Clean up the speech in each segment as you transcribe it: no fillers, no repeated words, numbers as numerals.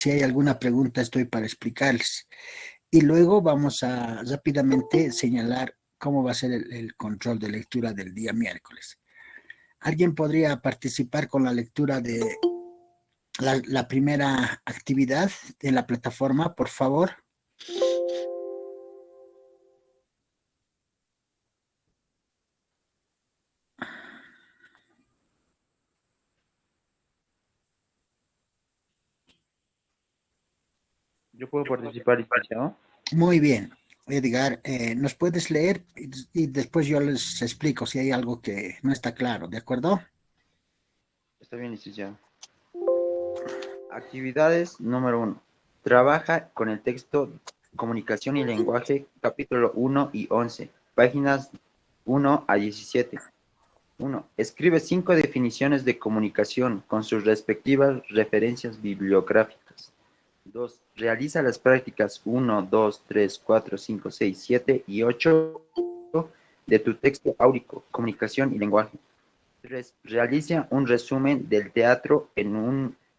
si hay alguna pregunta, estoy para explicarles. Y luego vamos a rápidamente señalar cómo va a ser el control de lectura del día miércoles. ¿Alguien podría participar con la lectura de la primera actividad de la plataforma, por favor? Yo puedo participar, licenciado. Muy bien. Edgar, ¿nos puedes leer? Y después yo les explico si hay algo que no está claro, ¿de acuerdo? Está bien, licenciado. Actividades número 1. Trabaja con el texto Comunicación y Lenguaje, capítulo 1 y 11, páginas 1 a 17. 1. Escribe 5 definiciones de comunicación con sus respectivas referencias bibliográficas. 2. Realiza las prácticas 1, 2, 3, 4, 5, 6, 7 y 8 de tu texto áurico, comunicación y lenguaje. 3. Realiza un resumen del teatro en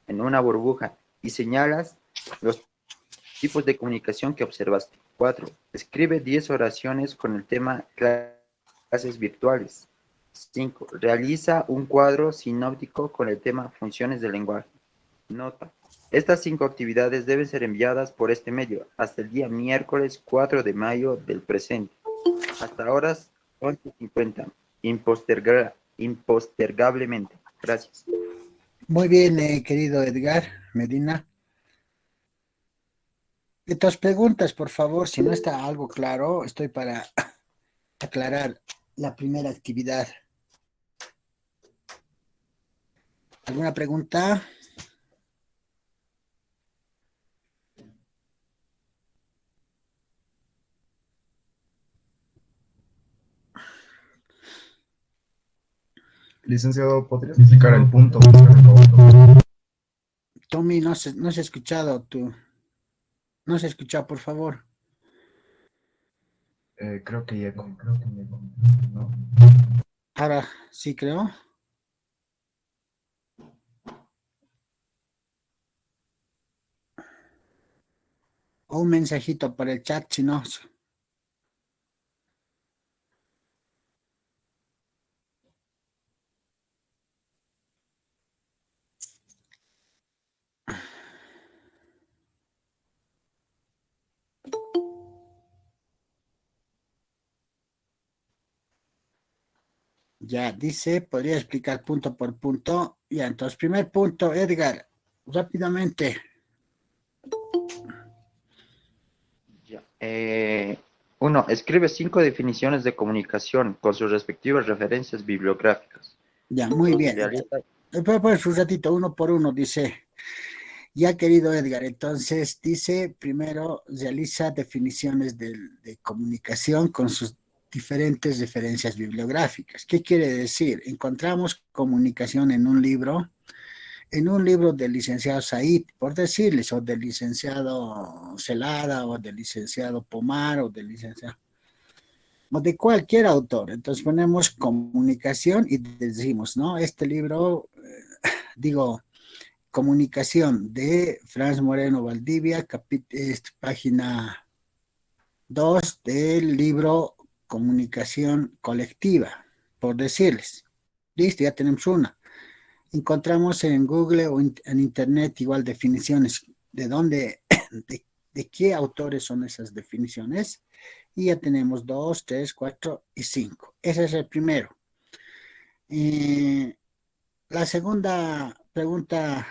una burbuja y señalas los tipos de comunicación que observaste. 4. Escribe 10 oraciones con el tema clases virtuales. 5. Realiza un cuadro sinóptico con el tema funciones del lenguaje. Nota. Estas 5 actividades deben ser enviadas por este medio hasta el día miércoles 4 de mayo del presente, hasta horas 11:50, impostergablemente. Gracias. Muy bien, querido Edgar Medina. Estas preguntas, por favor, si no está algo claro, estoy para aclarar la primera actividad. ¿Alguna pregunta? Licenciado, ¿podría explicar el punto, por favor? Tommy, no se ha escuchado tú. No se ha escuchado, por favor. Creo que ya, ¿no? Ahora sí creo. O un mensajito para el chat, si no. Ya dice, podría explicar punto por punto. Ya, entonces, primer punto, Edgar, rápidamente. Ya. 1. Escribe 5 definiciones de comunicación con sus respectivas referencias bibliográficas. Ya, muy 2. bien. Realiza. Pues un ratito, uno por uno, dice. Ya, querido Edgar, entonces dice, primero realiza definiciones de comunicación con sus diferentes referencias bibliográficas. ¿Qué quiere decir? Encontramos comunicación en un libro del licenciado Said, por decirles, o del licenciado Celada, o del licenciado Pomar, o de cualquier autor. Entonces ponemos comunicación y decimos, ¿no? Este libro, digo, comunicación de Franz Moreno Valdivia, página 2 del libro Comunicación Colectiva, por decirles. Listo, ya tenemos una. Encontramos en Google o en Internet igual definiciones de dónde, de qué autores son esas definiciones. Y ya tenemos 2, 3, 4 y 5. Ese es el primero. Eh, la segunda pregunta,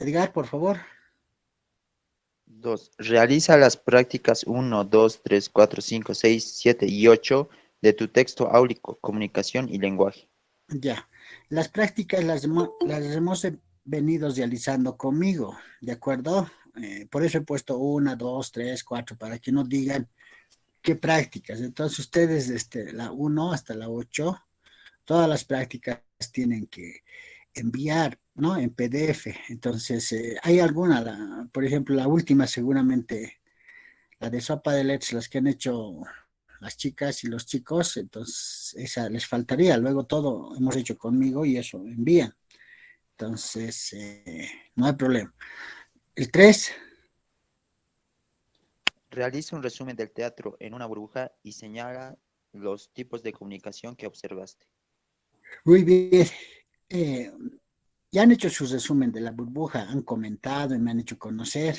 Edgar, por favor. 2. Realiza las prácticas 1, 2, 3, 4, 5, 6, 7 y 8 de tu texto áurico, comunicación y lenguaje. Ya, las prácticas las hemos venido realizando conmigo, ¿de acuerdo? Por eso he puesto una, dos, tres, cuatro, para que no digan qué prácticas. Entonces ustedes, la uno hasta la 8, todas las prácticas tienen que enviar, ¿no? En PDF. Entonces, hay alguna, por ejemplo, la última seguramente, la de sopa de letras, las que han hecho las chicas y los chicos, entonces esa les faltaría. Luego todo hemos hecho conmigo y eso envían. entonces no hay problema. El 3. Realiza un resumen del teatro en una burbuja y señala los tipos de comunicación que observaste. Muy bien. Eh, ya han hecho su resumen de la burbuja, han comentado y me han hecho conocer.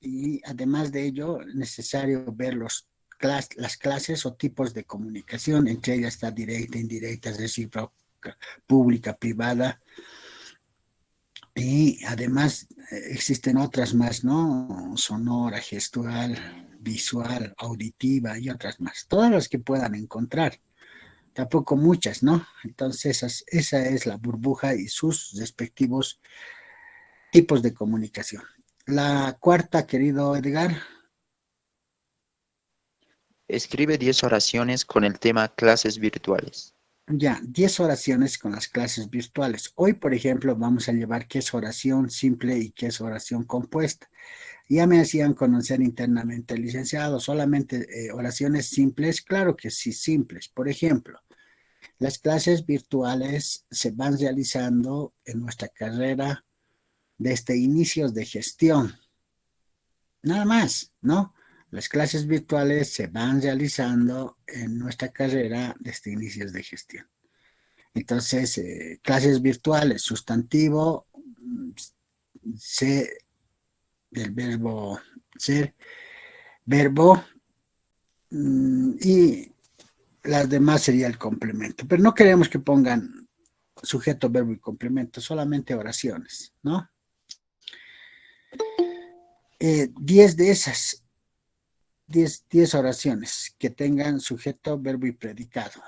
Y además de ello, es necesario ver las clases o tipos de comunicación. Entre ellas está directa, indirecta, recíproca, pública, privada. Y además existen otras más, ¿no? Sonora, gestual, visual, auditiva y otras más. Todas las que puedan encontrar. Tampoco muchas, ¿no? Entonces esa es la burbuja y sus respectivos tipos de comunicación. La cuarta, querido Edgar. Escribe 10 oraciones con el tema clases virtuales. Ya, 10 oraciones con las clases virtuales. Hoy, por ejemplo, vamos a llevar qué es oración simple y qué es oración compuesta. Ya me hacían conocer internamente, licenciado, solamente oraciones simples. Claro que sí, simples. Por ejemplo, las clases virtuales se van realizando en nuestra carrera desde inicios de gestión. Nada más, ¿no? Las clases virtuales se van realizando en nuestra carrera desde inicios de gestión. Entonces, clases virtuales, sustantivo, se, del verbo ser, verbo, y las demás sería el complemento. Pero no queremos que pongan sujeto, verbo y complemento, solamente oraciones, ¿no? 10 de esas, 10 oraciones que tengan sujeto, verbo y predicado.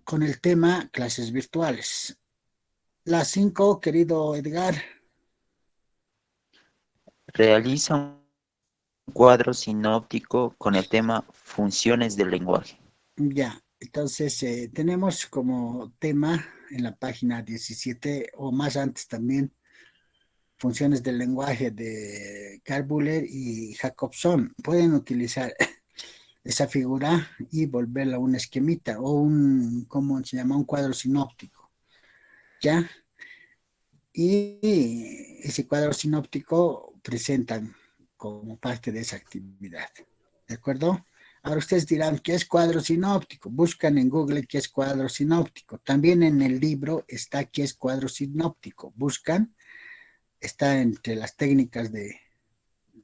Con el tema clases virtuales. Las 5, querido Edgar. Realiza un cuadro sinóptico con el tema funciones del lenguaje. Ya, entonces tenemos como tema en la página 17 o más antes también funciones del lenguaje de Carl Buller y Jacobson. Pueden utilizar esa figura y volverla una esquemita o ¿cómo se llama? Un cuadro sinóptico, ¿ya? Y ese cuadro sinóptico presentan como parte de esa actividad, ¿de acuerdo? Ahora ustedes dirán, ¿qué es cuadro sinóptico? Buscan en Google qué es cuadro sinóptico. También en el libro está qué es cuadro sinóptico. Buscan, está entre las técnicas de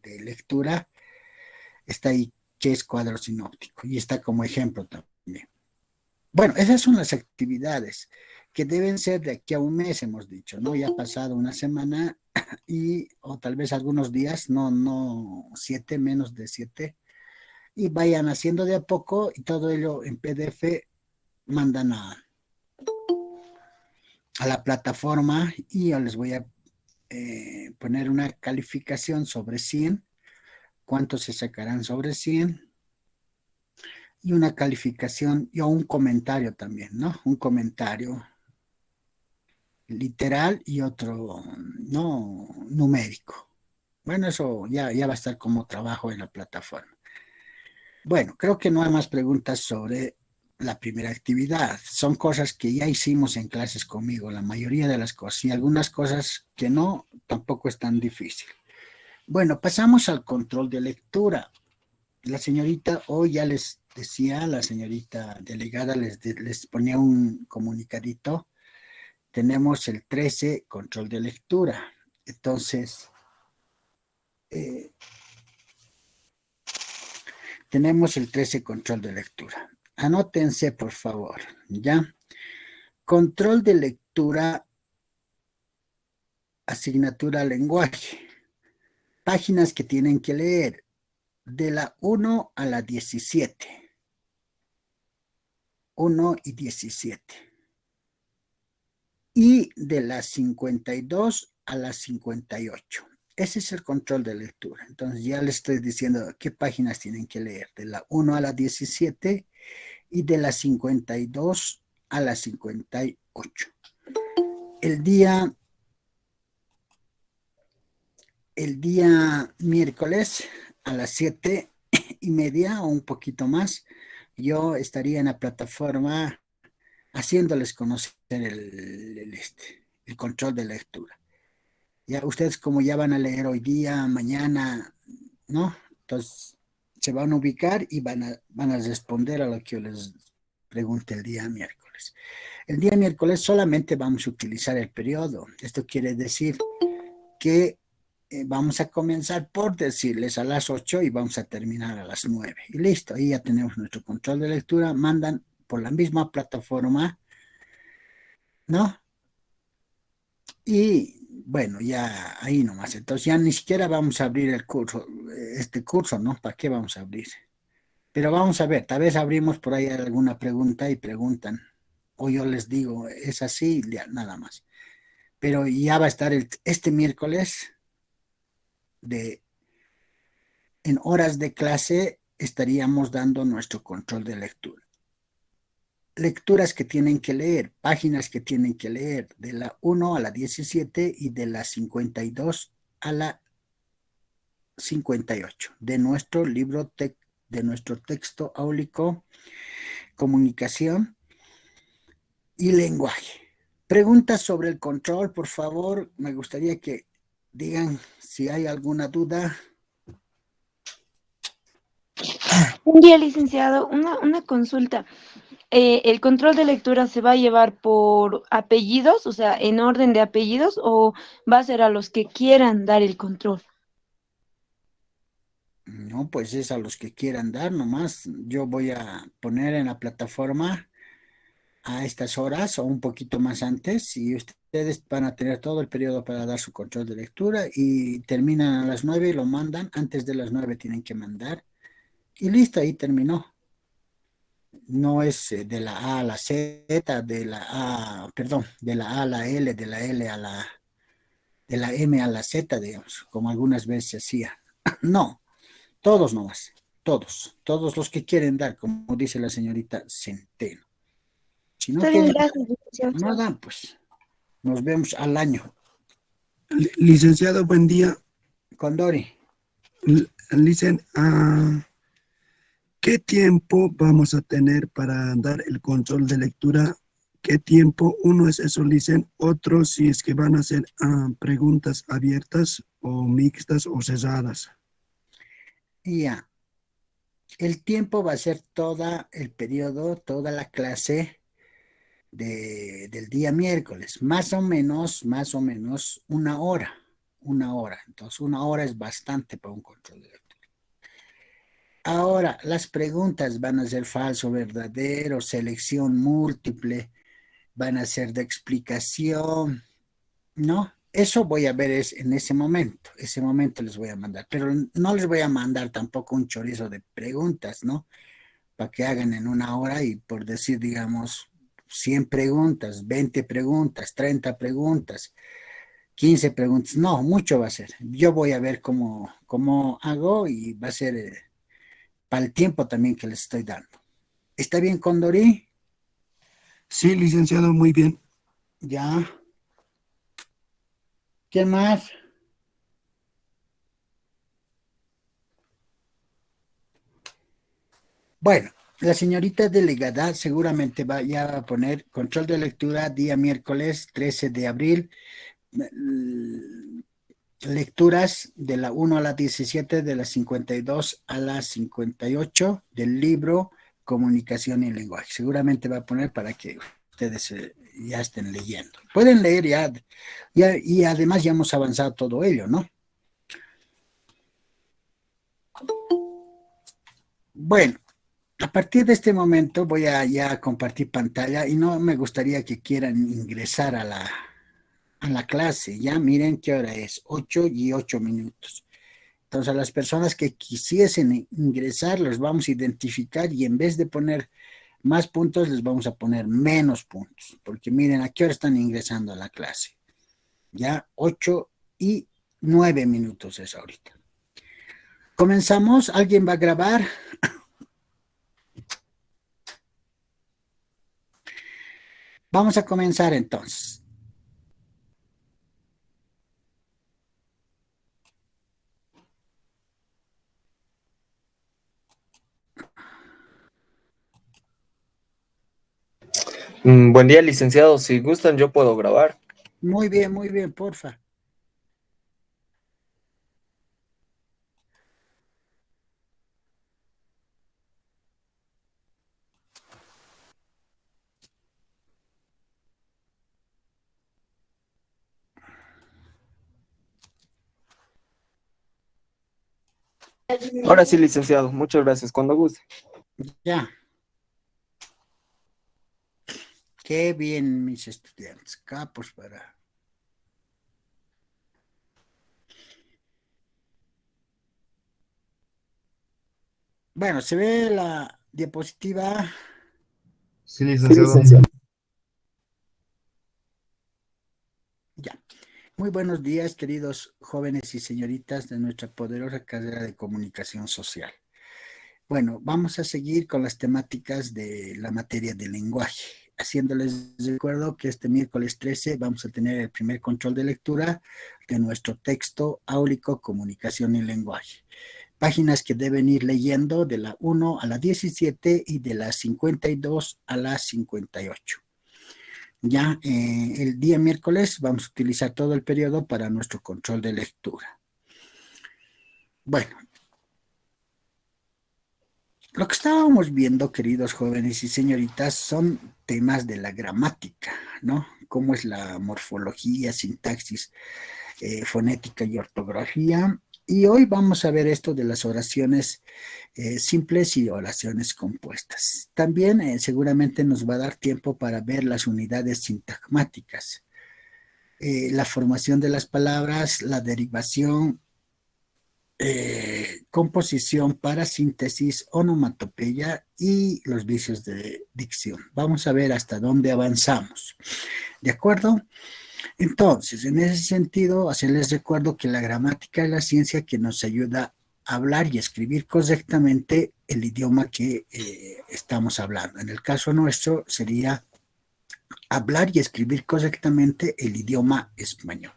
lectura, está ahí qué es cuadro sinóptico y está como ejemplo también. Bueno, esas son las actividades que deben ser de aquí a un mes, hemos dicho, ¿no? Ya ha pasado una semana o tal vez algunos días, no 7, menos de 7, y vayan haciendo de a poco y todo ello en PDF mandan a la plataforma y yo les voy a poner una calificación sobre 100, cuántos se sacarán sobre 100 y una calificación y un comentario también, ¿no? Un comentario literal y otro no numérico. Bueno, eso ya va a estar como trabajo en la plataforma. Bueno, creo que no hay más preguntas sobre la primera actividad. Son cosas que ya hicimos en clases conmigo, la mayoría de las cosas, y algunas cosas que no, tampoco es tan difícil. Bueno, pasamos al control de lectura. La señorita, hoy ya les decía, la señorita delegada les ponía un comunicadito. Tenemos el 13, control de lectura. Entonces, tenemos el 13, control de lectura. Anótense, por favor, ¿ya? Control de lectura, asignatura lenguaje. Páginas que tienen que leer de la 1 a la 17. 1 y 17. Y de las 52 a las 58. Ese es el control de lectura. Entonces ya les estoy diciendo qué páginas tienen que leer, de la 1 a la 17 y de las 52 a las 58. El día miércoles a las 7:30 o un poquito más, yo estaría en la plataforma haciéndoles conocer el control de lectura. Ya ustedes como ya van a leer hoy día, mañana, ¿no? Entonces se van a ubicar y van a responder a lo que yo les pregunte el día miércoles. El día miércoles solamente vamos a utilizar el periodo. Esto quiere decir que vamos a comenzar por decirles a las 8 y vamos a terminar a las 9. Y listo, ahí ya tenemos nuestro control de lectura. Mandan por la misma plataforma, ¿no? Y bueno, ya ahí nomás. Entonces ya ni siquiera vamos a abrir el curso, este curso, ¿no? ¿Para qué vamos a abrir? Pero vamos a ver, tal vez abrimos por ahí alguna pregunta y preguntan. O yo les digo, es así, ya, nada más. Pero ya va a estar este miércoles de en horas de clase estaríamos dando nuestro control de lectura. Lecturas que tienen que leer, páginas que tienen que leer, de la 1 a la 17 y de la 52 a la 58 de nuestro libro, de nuestro texto áulico, comunicación y lenguaje. Preguntas sobre el control, por favor. Me gustaría que digan si hay alguna duda. Un día, licenciado, una consulta. ¿El control de lectura se va a llevar por apellidos, o sea, en orden de apellidos, o va a ser a los que quieran dar el control? No, pues es a los que quieran dar nomás. Yo voy a poner en la plataforma a estas horas o un poquito más antes y ustedes van a tener todo el periodo para dar su control de lectura y terminan a las 9 y lo mandan. Antes de las 9 tienen que mandar y listo, ahí terminó. No es de la A a la Z, de la A, perdón, de la A a la L, de la L a la, de la M a la Z, digamos, como algunas veces se hacía. No, todos nomás, todos los que quieren dar, como dice la señorita Centeno. Si no Está bien, quieren, gracias, licenciado. no dan, pues nos vemos al año. Licenciado, buen día. Condori, Licen, ¿qué tiempo vamos a tener para dar el control de lectura? ¿Qué tiempo? Uno es eso, Licen. Otro, si es que van a hacer preguntas abiertas o mixtas o cerradas. ya, el tiempo va a ser todo el periodo, toda la clase del día miércoles, más o menos una hora. Entonces, una hora es bastante para un control de lectura. Ahora, las preguntas van a ser falso, verdadero, selección múltiple, van a ser de explicación, ¿no? Eso voy a ver en ese momento les voy a mandar, pero no les voy a mandar tampoco un chorizo de preguntas, ¿no? Para que hagan en una hora y por decir, digamos, 100 preguntas, 20 preguntas, 30 preguntas, 15 preguntas, no, mucho va a ser. Yo voy a ver cómo hago y va a ser para el tiempo también que les estoy dando. ¿Está bien, Condori? Sí, licenciado, muy bien. Ya. ¿Quién más? Bueno, la señorita delegada seguramente ya va a poner control de lectura día miércoles 13 de abril, lecturas de la 1 a la 17, de la 52 a la 58 del libro Comunicación y Lenguaje. Seguramente va a poner para que ustedes ya estén leyendo. Pueden leer ya, y además ya hemos avanzado todo ello, ¿no? Bueno, a partir de este momento voy a ya compartir pantalla y no me gustaría que quieran ingresar a la clase. Ya miren qué hora es, 8:08. Entonces a las personas que quisiesen ingresar los vamos a identificar y en vez de poner más puntos les vamos a poner menos puntos. Porque miren a qué hora están ingresando a la clase. Ya 8:09 es ahorita. Comenzamos, ¿alguien va a grabar? Vamos a comenzar entonces. Buen día, licenciado. Si gustan, yo puedo grabar. muy bien, porfa. Ahora sí, licenciado, muchas gracias. Cuando guste. Ya, qué bien, mis estudiantes. Capos para. Bueno, se ve la diapositiva. Sí, Sí, licenciado. licenciado. Ya. Muy buenos días, queridos jóvenes y señoritas de nuestra poderosa carrera de comunicación social. Bueno, vamos a seguir con las temáticas de la materia del lenguaje. Haciéndoles recuerdo que este miércoles 13 vamos a tener el primer control de lectura de nuestro texto áulico, comunicación y lenguaje. Páginas que deben ir leyendo de la 1 a la 17 y de la 52 a la 58. Ya el día miércoles vamos a utilizar todo el periodo para nuestro control de lectura. Bueno, lo que estábamos viendo, queridos jóvenes y señoritas, son temas de la gramática, ¿no? Cómo es la morfología, sintaxis, fonética y ortografía. Y hoy vamos a ver esto de las oraciones simples y oraciones compuestas. También seguramente nos va a dar tiempo para ver las unidades sintagmáticas, la formación de las palabras, la derivación, composición, parasíntesis, onomatopeya y los vicios de dicción. Vamos a ver hasta dónde avanzamos. ¿De acuerdo? Entonces, en ese sentido, hacerles recuerdo que la gramática es la ciencia que nos ayuda a hablar y escribir correctamente el idioma que estamos hablando. En el caso nuestro sería hablar y escribir correctamente el idioma español.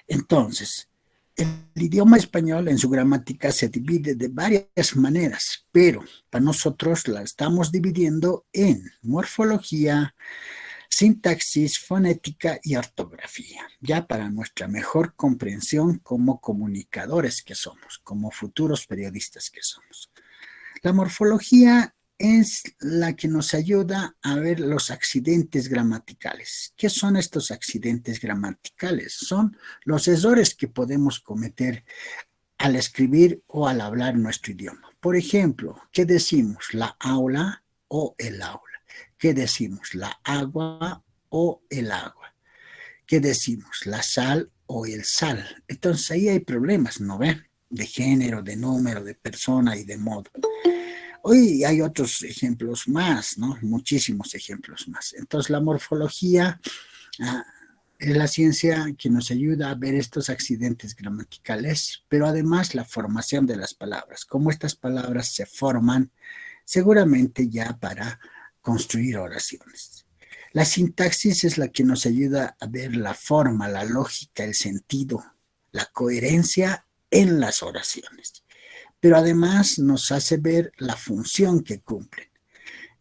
Entonces, el idioma español en su gramática se divide de varias maneras, pero para nosotros la estamos dividiendo en morfología, sintaxis, fonética y ortografía, ya para nuestra mejor comprensión como comunicadores que somos, como futuros periodistas que somos. La morfología es la que nos ayuda a ver los accidentes gramaticales. ¿Qué son estos accidentes gramaticales? Son los errores que podemos cometer al escribir o al hablar nuestro idioma. Por ejemplo, ¿qué decimos? La aula o el aula. ¿Qué decimos? La agua o el agua. ¿Qué decimos? La sal o el sal. Entonces ahí hay problemas, ¿no ven? De género, de número, de persona y de modo. Hoy hay otros ejemplos más, ¿no? Muchísimos ejemplos más. Entonces la morfología es la ciencia que nos ayuda a ver estos accidentes gramaticales, pero además la formación de las palabras, cómo estas palabras se forman seguramente ya para construir oraciones. La sintaxis es la que nos ayuda a ver la forma, la lógica, el sentido, la coherencia en las oraciones, pero además nos hace ver la función que cumplen.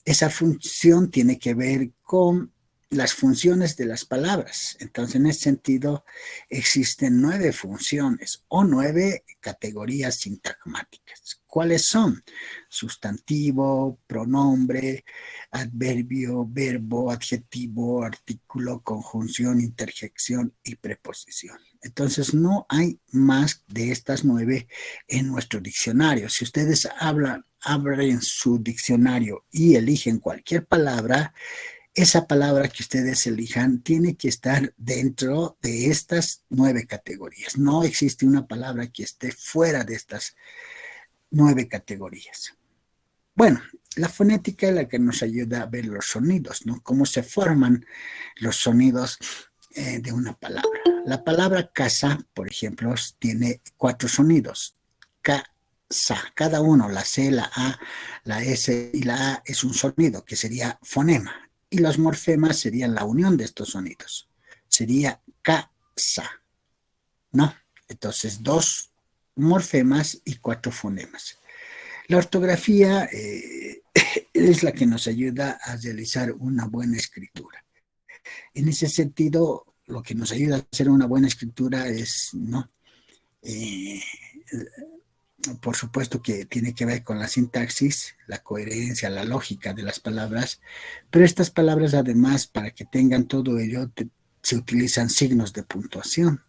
Esa función tiene que ver con las funciones de las palabras. Entonces, en ese sentido, existen 9 funciones o 9 categorías sintagmáticas. ¿Cuáles son? Sustantivo, pronombre, adverbio, verbo, adjetivo, artículo, conjunción, interjección y preposición. Entonces, no hay más de estas 9 en nuestro diccionario. Si ustedes abren su diccionario y eligen cualquier palabra, esa palabra que ustedes elijan tiene que estar dentro de estas 9 categorías. No existe una palabra que esté fuera de estas 9 categorías. Bueno, la fonética es la que nos ayuda a ver los sonidos, ¿no? Cómo se forman los sonidos de una palabra. La palabra casa, por ejemplo, tiene 4 sonidos. Cada uno, la C, la A, la S y la A es un sonido que sería fonema. Y los morfemas serían la unión de estos sonidos. Sería casa, ¿no? Entonces, 2 morfemas y 4 fonemas. La ortografía es la que nos ayuda a realizar una buena escritura. En ese sentido, lo que nos ayuda a hacer una buena escritura es, ¿no? Por supuesto que tiene que ver con la sintaxis, la coherencia, la lógica de las palabras, pero estas palabras además, para que tengan todo ello, se utilizan signos de puntuación.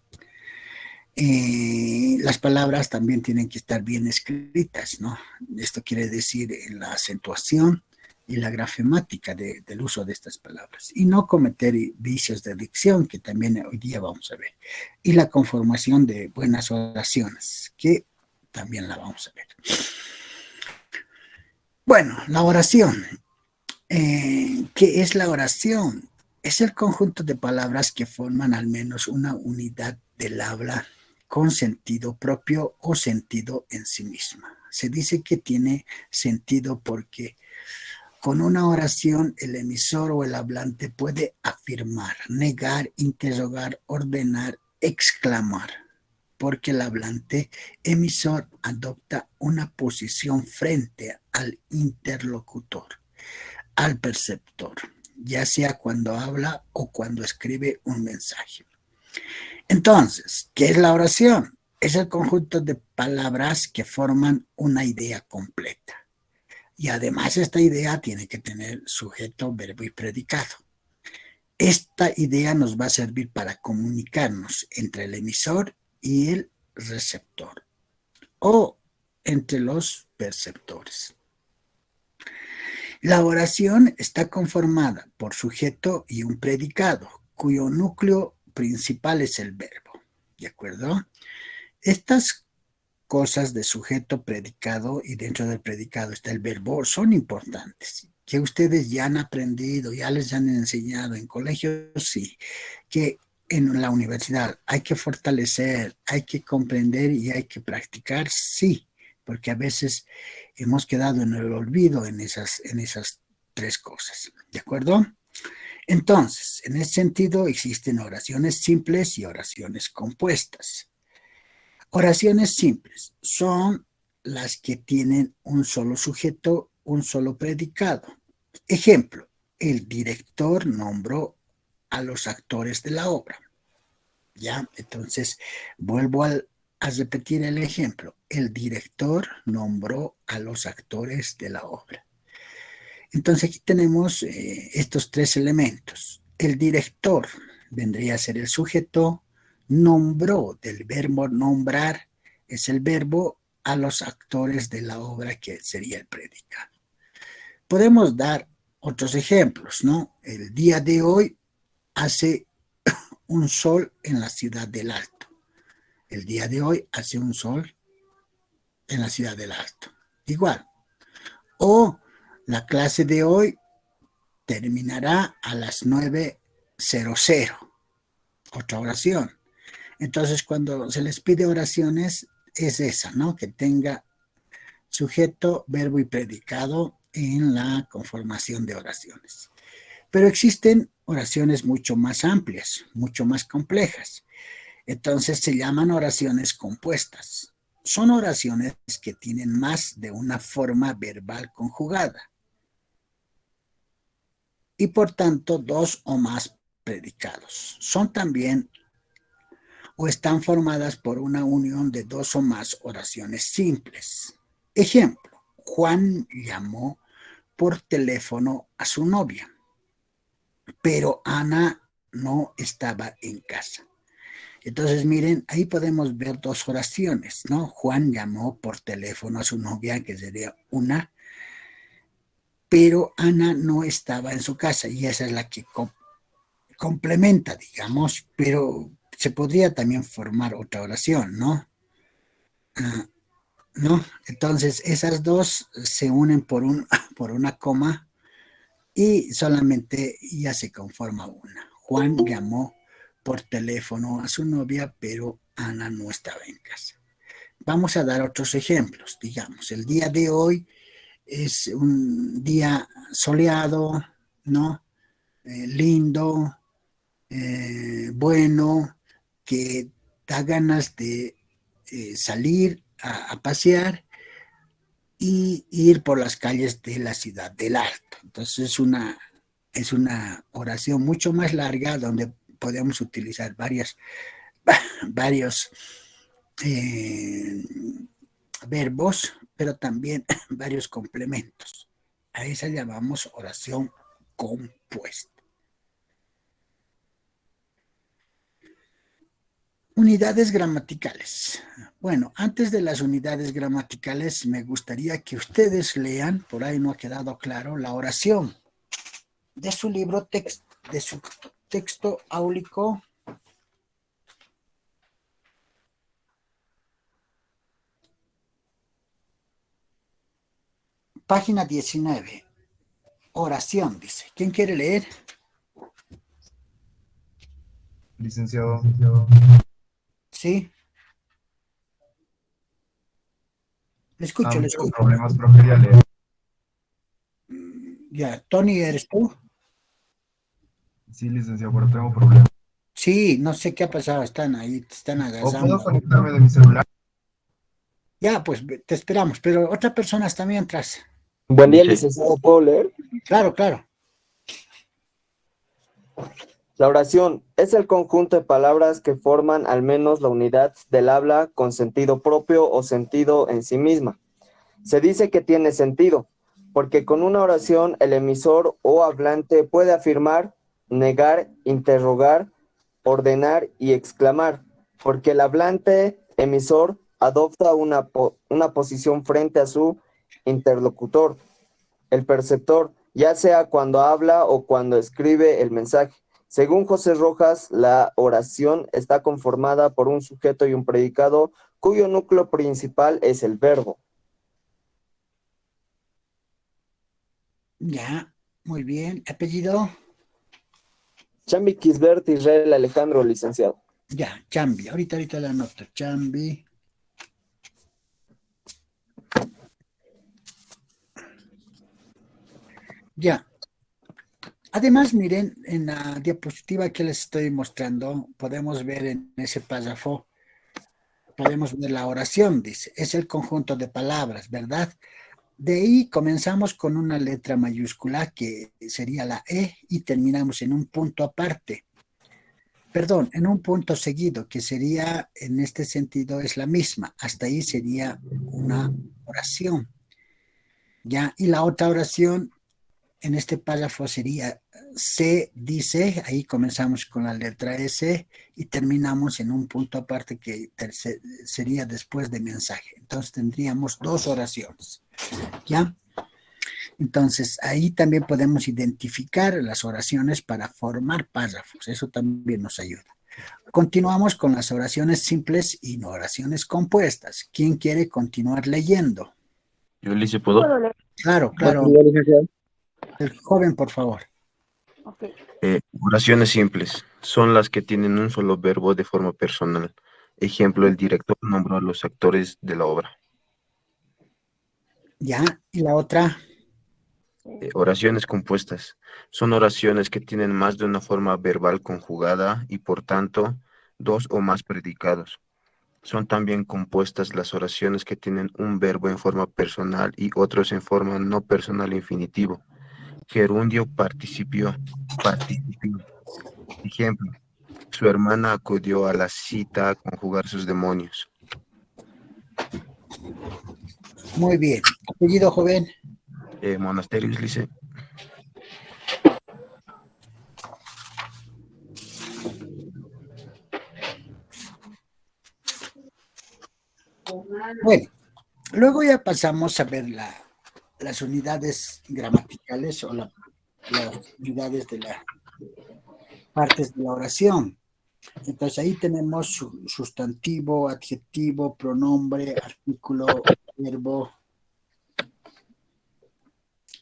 Las palabras también tienen que estar bien escritas, ¿no? Esto quiere decir en la acentuación y la grafemática del uso de estas palabras, y no cometer vicios de dicción, que también hoy día vamos a ver, y la conformación de buenas oraciones, que también la vamos a ver. Bueno, la oración. ¿Qué es la oración? Es el conjunto de palabras que forman al menos una unidad del habla con sentido propio o sentido en sí misma. Se dice que tiene sentido porque con una oración el emisor o el hablante puede afirmar, negar, interrogar, ordenar, exclamar, porque el hablante emisor adopta una posición frente al interlocutor, al perceptor, ya sea cuando habla o cuando escribe un mensaje. Entonces, ¿qué es la oración? Es el conjunto de palabras que forman una idea completa. Y además esta idea tiene que tener sujeto, verbo y predicado. Esta idea nos va a servir para comunicarnos entre el emisor y el receptor, o entre los perceptores. La oración está conformada por sujeto y un predicado, cuyo núcleo principal es el verbo. ¿De acuerdo? Estas cosas de sujeto, predicado, y dentro del predicado está el verbo, son importantes, que ustedes ya han aprendido, ya les han enseñado en colegios, sí, que en la universidad hay que fortalecer, hay que comprender y hay que practicar, sí, porque a veces hemos quedado en el olvido en esas tres cosas, ¿de acuerdo? Entonces, en ese sentido existen oraciones simples y oraciones compuestas. Oraciones simples son las que tienen un solo sujeto, un solo predicado. Ejemplo, el director nombró a los actores de la obra. ¿Ya? Entonces, vuelvo a repetir el ejemplo. El director nombró a los actores de la obra. Entonces, aquí tenemos estos tres elementos. El director vendría a ser el sujeto, nombró, del verbo nombrar, es el verbo, a los actores de la obra, que sería el predicado. Podemos dar otros ejemplos, ¿no? El día de hoy hace un sol en la ciudad del Alto. El día de hoy hace un sol en la ciudad del Alto. Igual. O la clase de hoy terminará a las 9:00. Otra oración. Entonces, cuando se les pide oraciones, es esa, ¿no? Que tenga sujeto, verbo y predicado en la conformación de oraciones. Pero existen oraciones mucho más amplias, mucho más complejas. Entonces se llaman oraciones compuestas. Son oraciones que tienen más de una forma verbal conjugada y por tanto dos o más predicados. Son también o están formadas por una unión de dos o más oraciones simples. Ejemplo, Juan llamó por teléfono a su novia, pero Ana no estaba en casa. Entonces, miren, ahí podemos ver dos oraciones, ¿no? Juan llamó por teléfono a su novia, que sería una, pero Ana no estaba en su casa, y esa es la que complementa, digamos, pero se podría también formar otra oración, ¿no? ¿No? Entonces, esas dos se unen por una coma y solamente ya se conforma una. Juan llamó por teléfono a su novia, pero Ana no estaba en casa. Vamos a dar otros ejemplos. Digamos, el día de hoy es un día soleado, ¿no? Lindo, bueno, que da ganas de salir a pasear y ir por las calles de la ciudad del Alto. Entonces es una oración mucho más larga donde podemos utilizar varios verbos, pero también varios complementos. A esa llamamos oración compuesta. Unidades gramaticales. Bueno, antes de las unidades gramaticales, me gustaría que ustedes lean, por ahí no ha quedado claro, la oración de su libro, de su texto áulico. Página 19. Oración, dice. ¿Quién quiere leer? Licenciado. Sí. Le escucho, le Tengo escucho. problemas, pero quería leer. Ya, Tony, ¿eres tú? Sí, licenciado, pero tengo problemas. Sí, no sé qué ha pasado. Están ahí, te están ¿O agasando. puedo conectarme de mi celular? Ya, pues te esperamos, pero otra persona está mientras. Buen día, Sí. licenciado. ¿Puedo leer? Claro, claro. La oración es el conjunto de palabras que forman al menos la unidad del habla con sentido propio o sentido en sí misma. Se dice que tiene sentido, porque con una oración el emisor o hablante puede afirmar, negar, interrogar, ordenar y exclamar, porque el hablante emisor adopta una posición frente a su interlocutor, el perceptor, ya sea cuando habla o cuando escribe el mensaje. Según José Rojas, la oración está conformada por un sujeto y un predicado cuyo núcleo principal es el verbo. Ya, muy bien. ¿Apellido? Chambi Kisbert Israel Alejandro, licenciado. Ya, Chambi. Ahorita la anoto. Chambi. Ya. Además, miren, en la diapositiva que les estoy mostrando, podemos ver en ese párrafo, podemos ver la oración, dice, es el conjunto de palabras, ¿verdad? De ahí comenzamos con una letra mayúscula que sería la E y terminamos en un punto aparte. Perdón, en un punto seguido, que sería, en este sentido, es la misma. Hasta ahí sería una oración. ¿Ya? Y la otra oración en este párrafo sería se dice, ahí comenzamos con la letra S y terminamos en un punto aparte que sería después de mensaje. Entonces tendríamos dos oraciones. ¿Ya? Entonces ahí también podemos identificar las oraciones para formar párrafos. Eso también nos ayuda. Continuamos con las oraciones simples y no oraciones compuestas. ¿Quién quiere continuar leyendo? Yo le hice, ¿puedo? ¿Puedo leer? Claro, Buen claro. día, licenciado. El joven, por favor. Ok. Oraciones simples son las que tienen un solo verbo de forma personal. Ejemplo, el director nombró a los actores de la obra. ¿Ya? Y la otra. Oraciones compuestas son oraciones que tienen más de una forma verbal conjugada y por tanto dos o más predicados. Son también compuestas las oraciones que tienen un verbo en forma personal y otros en forma no personal infinitivo. Gerundio, participio, participio. Ejemplo, su hermana acudió a la cita a conjugar sus demonios. Muy bien. Apellido, joven. Monasterios, lice. Bueno, luego ya pasamos a ver las unidades gramaticales o las unidades de las partes de la oración. Entonces ahí tenemos sustantivo, adjetivo, pronombre, artículo, verbo,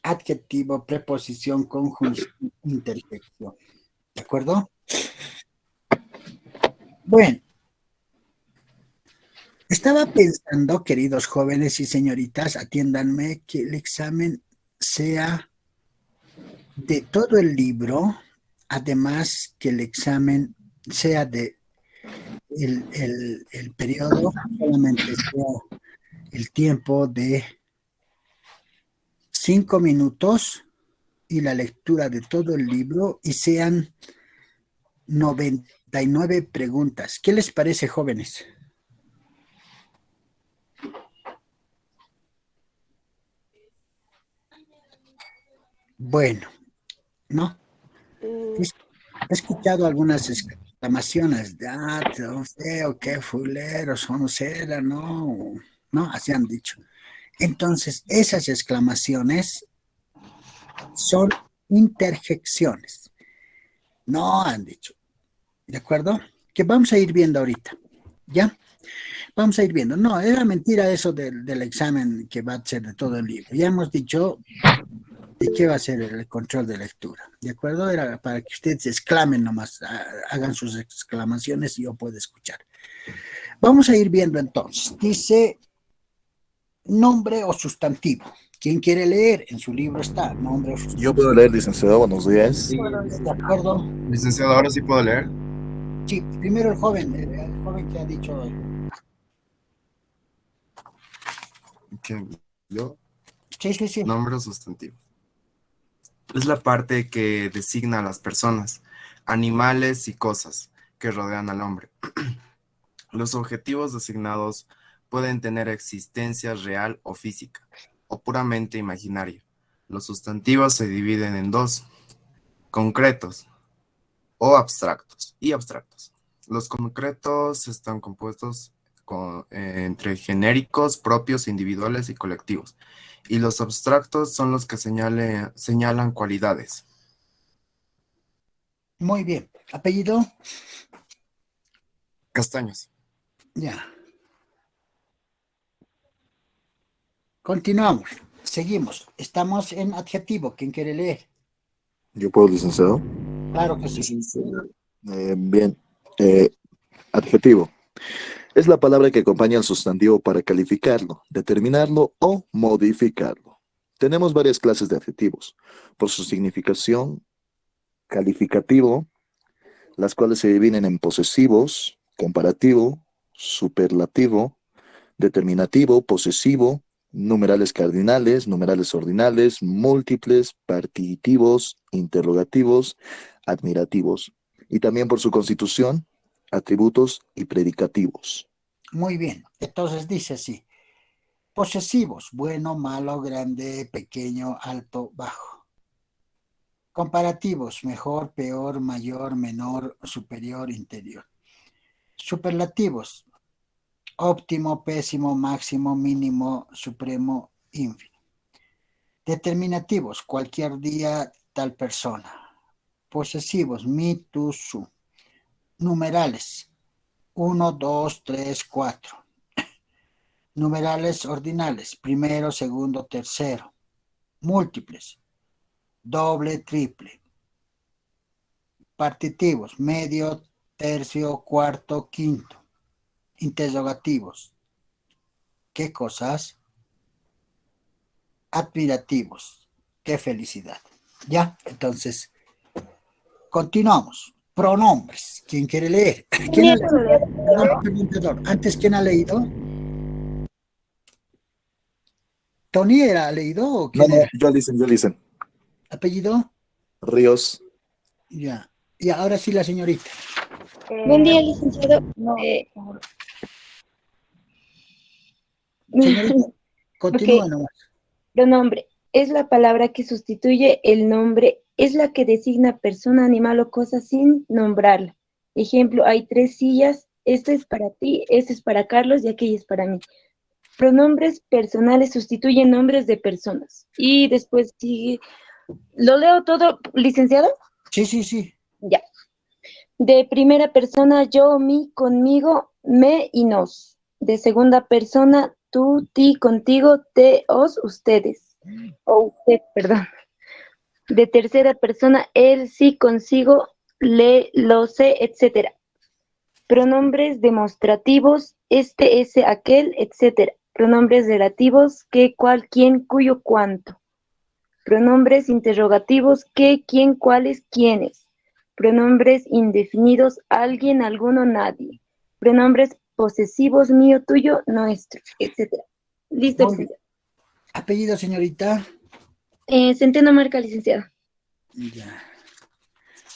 adjetivo, preposición, conjunción, interjección. ¿De acuerdo? Bueno, estaba pensando, queridos jóvenes y señoritas, atiéndanme, que el examen sea de todo el libro, además que el examen sea de el periodo, solamente sea el tiempo de 5 minutos y la lectura de todo el libro y sean 99 preguntas. ¿Qué les parece, jóvenes? Bueno, ¿no? He escuchado algunas exclamaciones de, no sé, qué fuleros, son cera, no, no, así han dicho. Entonces, esas exclamaciones son interjecciones, no han dicho, ¿de acuerdo? Que vamos a ir viendo ahorita, ¿ya? Vamos a ir viendo. No, era mentira eso del examen que va a ser de todo el libro. Ya hemos dicho de qué va a ser el control de lectura, ¿de acuerdo? Era para que ustedes exclamen nomás, hagan sus exclamaciones y yo pueda escuchar. Vamos a ir viendo entonces. Dice nombre o sustantivo. ¿Quién quiere leer? En su libro está nombre o sustantivo. Yo puedo leer, licenciado, buenos días. Sí, ¿De acuerdo? licenciado, ahora sí puedo leer. Sí, primero el joven que ha dicho. ¿Yo? Sí. Nombre o sustantivo. Es la parte que designa a las personas, animales y cosas que rodean al hombre. Los objetivos designados pueden tener existencia real o física, o puramente imaginaria. Los sustantivos se dividen en dos: concretos o abstractos y abstractos. Los concretos están compuestos entre genéricos, propios, individuales y colectivos. Y los abstractos son los que señalan cualidades. Muy bien. ¿Apellido? Castaños. Ya. Continuamos. Seguimos. Estamos en adjetivo. ¿Quién quiere leer? Yo puedo, licenciado. Claro que sí. Bien. Adjetivo. Es la palabra que acompaña al sustantivo para calificarlo, determinarlo o modificarlo. Tenemos varias clases de adjetivos. Por su significación, calificativo, las cuales se dividen en posesivos, comparativo, superlativo, determinativo, posesivo, numerales cardinales, numerales ordinales, múltiples, partitivos, interrogativos, admirativos. Y también por su constitución, atributos y predicativos. Muy bien. Entonces dice así. Posesivos. Bueno, malo, grande, pequeño, alto, bajo. Comparativos. Mejor, peor, mayor, menor, superior, interior. Superlativos. Óptimo, pésimo, máximo, mínimo, supremo, ínfimo. Determinativos, cualquier día, tal persona. Posesivos, mi, tú, su. Numerales, 1, 2, 3, 4. Numerales ordinales, primero, segundo, tercero. Múltiples, doble, triple. Partitivos, medio, tercio, cuarto, quinto. Interrogativos, ¿qué cosas? Admirativos, qué felicidad. Ya, entonces, continuamos. Pronombres. ¿Quién quiere leer? ¿Quién ha leído? Perdón. Antes, ¿quién ha leído? ¿Tony era leído o No, quién no, era? yo dicen. ¿Apellido? Ríos. Ya. Y ahora sí la señorita. Buen día, licenciado. Señorita, continúa Ok, nomás. pronombre. Es la palabra que sustituye el nombre, es la que designa persona, animal o cosa sin nombrarla. Ejemplo, hay 3 sillas, esta es para ti, esta es para Carlos y aquella es para mí. Pronombres personales sustituyen nombres de personas. Y después sigue, ¿lo leo todo, licenciado? Sí. Ya. De primera persona, yo, mi, conmigo, me y nos. De segunda persona, tú, ti, contigo, te, os, ustedes. O usted, perdón. De tercera persona, él, sí, consigo, le, lo sé, etc. Pronombres demostrativos, este, ese, aquel, etc. Pronombres relativos, qué, cuál, quién, cuyo, cuánto. Pronombres interrogativos, qué, quién, cuáles, quiénes. Pronombres indefinidos, alguien, alguno, nadie. Pronombres posesivos, mío, tuyo, nuestro, etc. Listo, Muy bien. licenciado. Apellido, señorita. Centeno Marca, licenciado. Ya.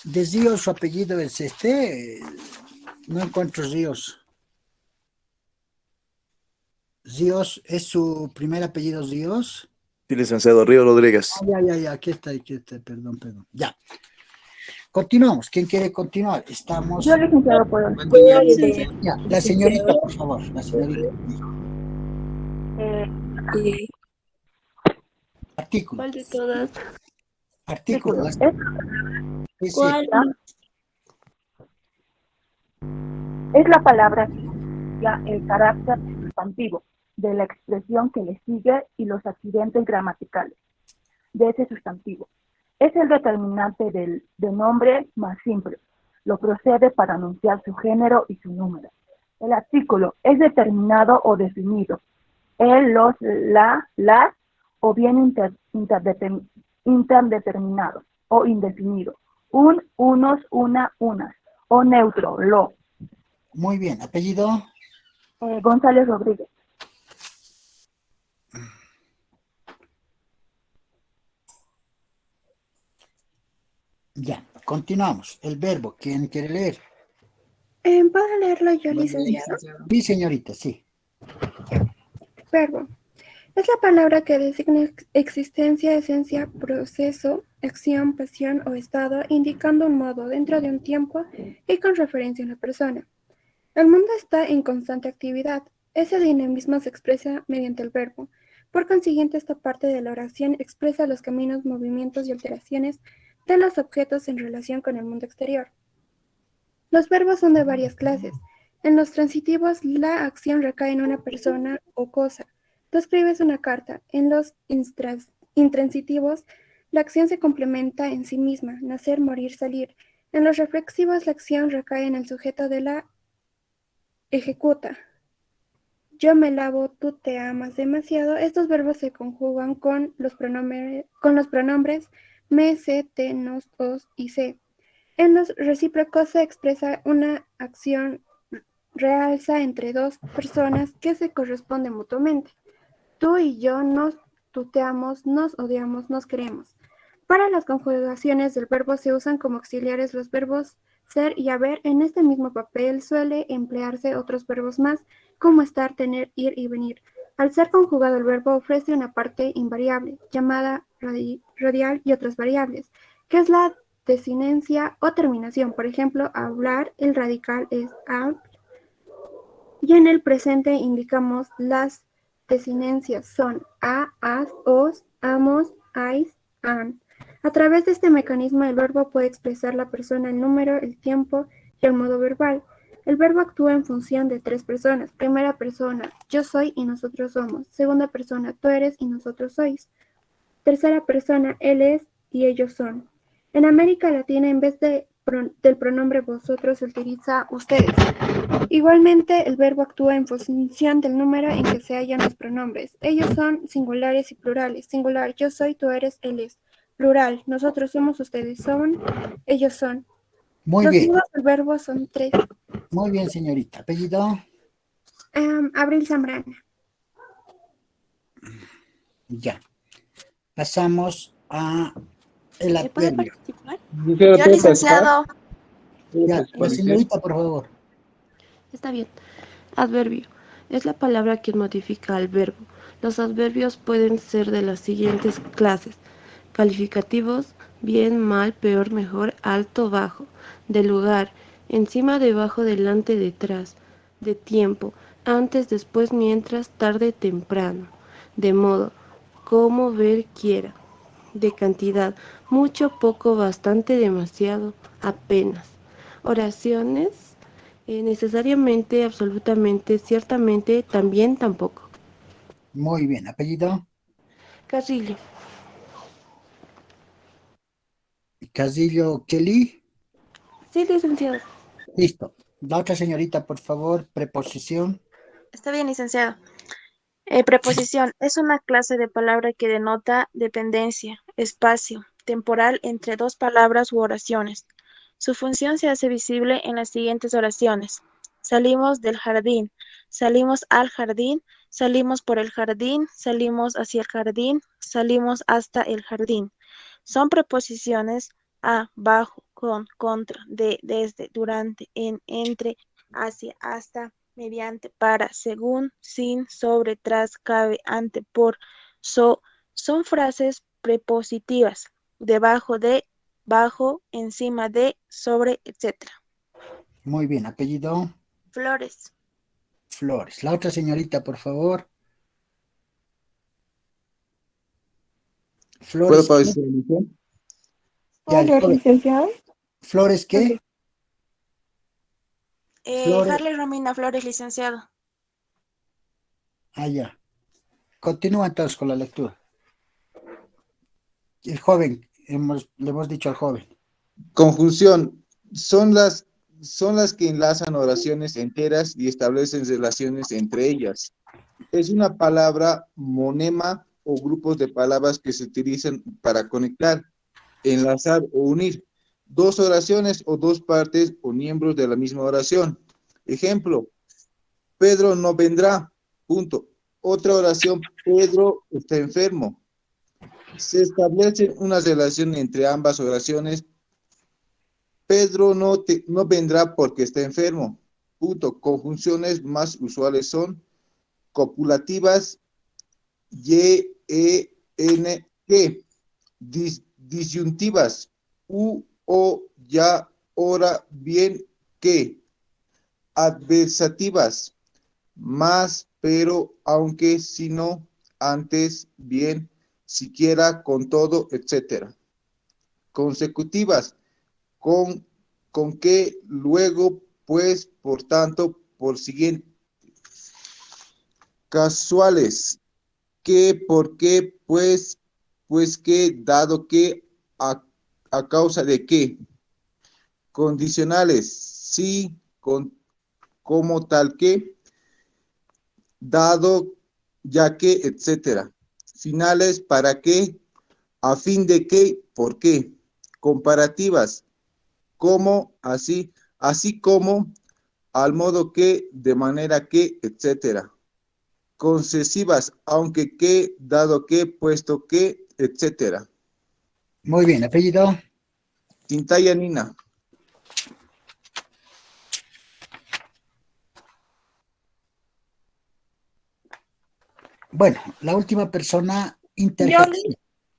De Ríos, su apellido es no encuentro Ríos. Ríos, ¿es su primer apellido Ríos? Sí, licenciado Río Rodríguez. Ya, aquí está, perdón. Ya. Continuamos. ¿Quién quiere continuar? Estamos. Yo, licenciado, puedo. Yo, licenciado. Ya, la señorita, por favor, la señorita. Eh, Artículo. ¿Cuál de todas? Artículo. Es Sí, sí. ¿Cuál? la palabra que indica el carácter sustantivo de la expresión que le sigue y los accidentes gramaticales de ese sustantivo. Es el determinante del nombre más simple. Lo procede para anunciar su género y su número. El artículo es determinado o definido. El, los, la, las, o bien interdeterminado o indefinido. Un, unos, una, unas. O neutro, lo. Muy bien. Apellido. González Rodríguez. Ya, continuamos. El verbo. ¿Quién quiere leer? ¿Puedo leerlo yo, licenciado? Sí, señorita, sí. Verbo. Es la palabra que designa existencia, esencia, proceso, acción, pasión o estado, indicando un modo dentro de un tiempo y con referencia a una persona. El mundo está en constante actividad. Ese dinamismo se expresa mediante el verbo. Por consiguiente, esta parte de la oración expresa los caminos, movimientos y alteraciones de los objetos en relación con el mundo exterior. Los verbos son de varias clases. En los transitivos, la acción recae en una persona o cosa. Tú escribes una carta. En los intransitivos, la acción se complementa en sí misma, nacer, morir, salir. En los reflexivos, la acción recae en el sujeto de la ejecuta. Yo me lavo, tú te amas demasiado. Estos verbos se conjugan con los pronombres me, se, te, nos, os y se. En los recíprocos se expresa una acción realza entre dos personas que se corresponden mutuamente. Tú y yo nos tuteamos, nos odiamos, nos queremos. Para las conjugaciones del verbo se usan como auxiliares los verbos ser y haber. En este mismo papel suele emplearse otros verbos más, como estar, tener, ir y venir. Al ser conjugado el verbo ofrece una parte invariable, llamada radial y otras variables, que es la desinencia o terminación. Por ejemplo, hablar, el radical es ab, y en el presente indicamos las desinencias son a, as, os, amos, ais, an. A través de este mecanismo el verbo puede expresar la persona, el número, el tiempo y el modo verbal. El verbo actúa en función de tres personas. Primera persona, yo soy y nosotros somos. Segunda persona, tú eres y nosotros sois. Tercera persona, él es y ellos son. En América Latina, en vez del pronombre vosotros, se utiliza ustedes. Igualmente, el verbo actúa en función del número en que se hallan los pronombres. Ellos son singulares y plurales. Singular, yo soy, tú eres, él es. Plural, nosotros somos, ustedes son, ellos son. Muy Los bien. modos del verbo son tres. Muy bien, señorita. Apellido. Abril Zambrana. Ya. Pasamos a el ¿Puedo adverbio. participar? Yo, licenciado. Ya, la señorita, por favor. Está bien. Adverbio. Es la palabra que modifica al verbo. Los adverbios pueden ser de las siguientes clases. Calificativos, bien, mal, peor, mejor, alto, bajo. De lugar, encima, debajo, delante, detrás. De tiempo, antes, después, mientras, tarde, temprano. De modo, como, ver, quiera. De cantidad, mucho, poco, bastante, demasiado, apenas. Oraciones, necesariamente, absolutamente, ciertamente, también, tampoco. Muy bien. Apellido. Carrillo. Casillo Kelly. Sí, licenciado. Listo. La otra señorita, por favor. Preposición. Está bien, licenciado. Preposición es una clase de palabra que denota dependencia, espacio, temporal entre dos palabras u oraciones. Su función se hace visible en las siguientes oraciones. Salimos del jardín, salimos al jardín, salimos por el jardín, salimos hacia el jardín, salimos hasta el jardín. Son preposiciones a, bajo, con, contra, de, desde, durante, en, entre, hacia, hasta, mediante, para, según, sin, sobre, tras, cabe, ante, por, son frases prepositivas, debajo de, bajo, encima de, sobre, etc. Muy bien, apellido Flores. Flores. La otra señorita, por favor. ¿Puedo Flores, ¿qué? padecer omisión? Ya, el joven. licenciado. Flores, ¿qué? Ok. Flores. Harley Romina Flores, licenciado. Ah, ya. Continúa entonces con la lectura. El joven, le hemos dicho al joven. Conjunción. Son las que enlazan oraciones enteras y establecen relaciones entre ellas. Es una palabra monema o grupos de palabras que se utilizan para conectar, enlazar o unir dos oraciones o dos partes o miembros de la misma oración. Ejemplo, Pedro no vendrá, punto. Otra oración, Pedro está enfermo. Se establece una relación entre ambas oraciones. Pedro no vendrá porque está enfermo, punto. Conjunciones más usuales son copulativas, y, n, que, disyuntivas, o, ya, ora, bien, que, adversativas, más, pero, aunque, si no, antes, bien, siquiera, con todo, etc. Consecutivas, con que, luego, pues, por tanto, por siguiente. Casuales, que, por qué, pues que, dado que, a causa de que. Condicionales, sí, como tal que, dado, ya que, etcétera. Finales, para qué, a fin de qué, por qué. Comparativas, como, así como, al modo que, de manera que, etcétera. Concesivas, aunque que, dado que, puesto que, etcétera. Muy bien, apellido. Tintaya Nina. Bueno, la última persona, Yo, interjección.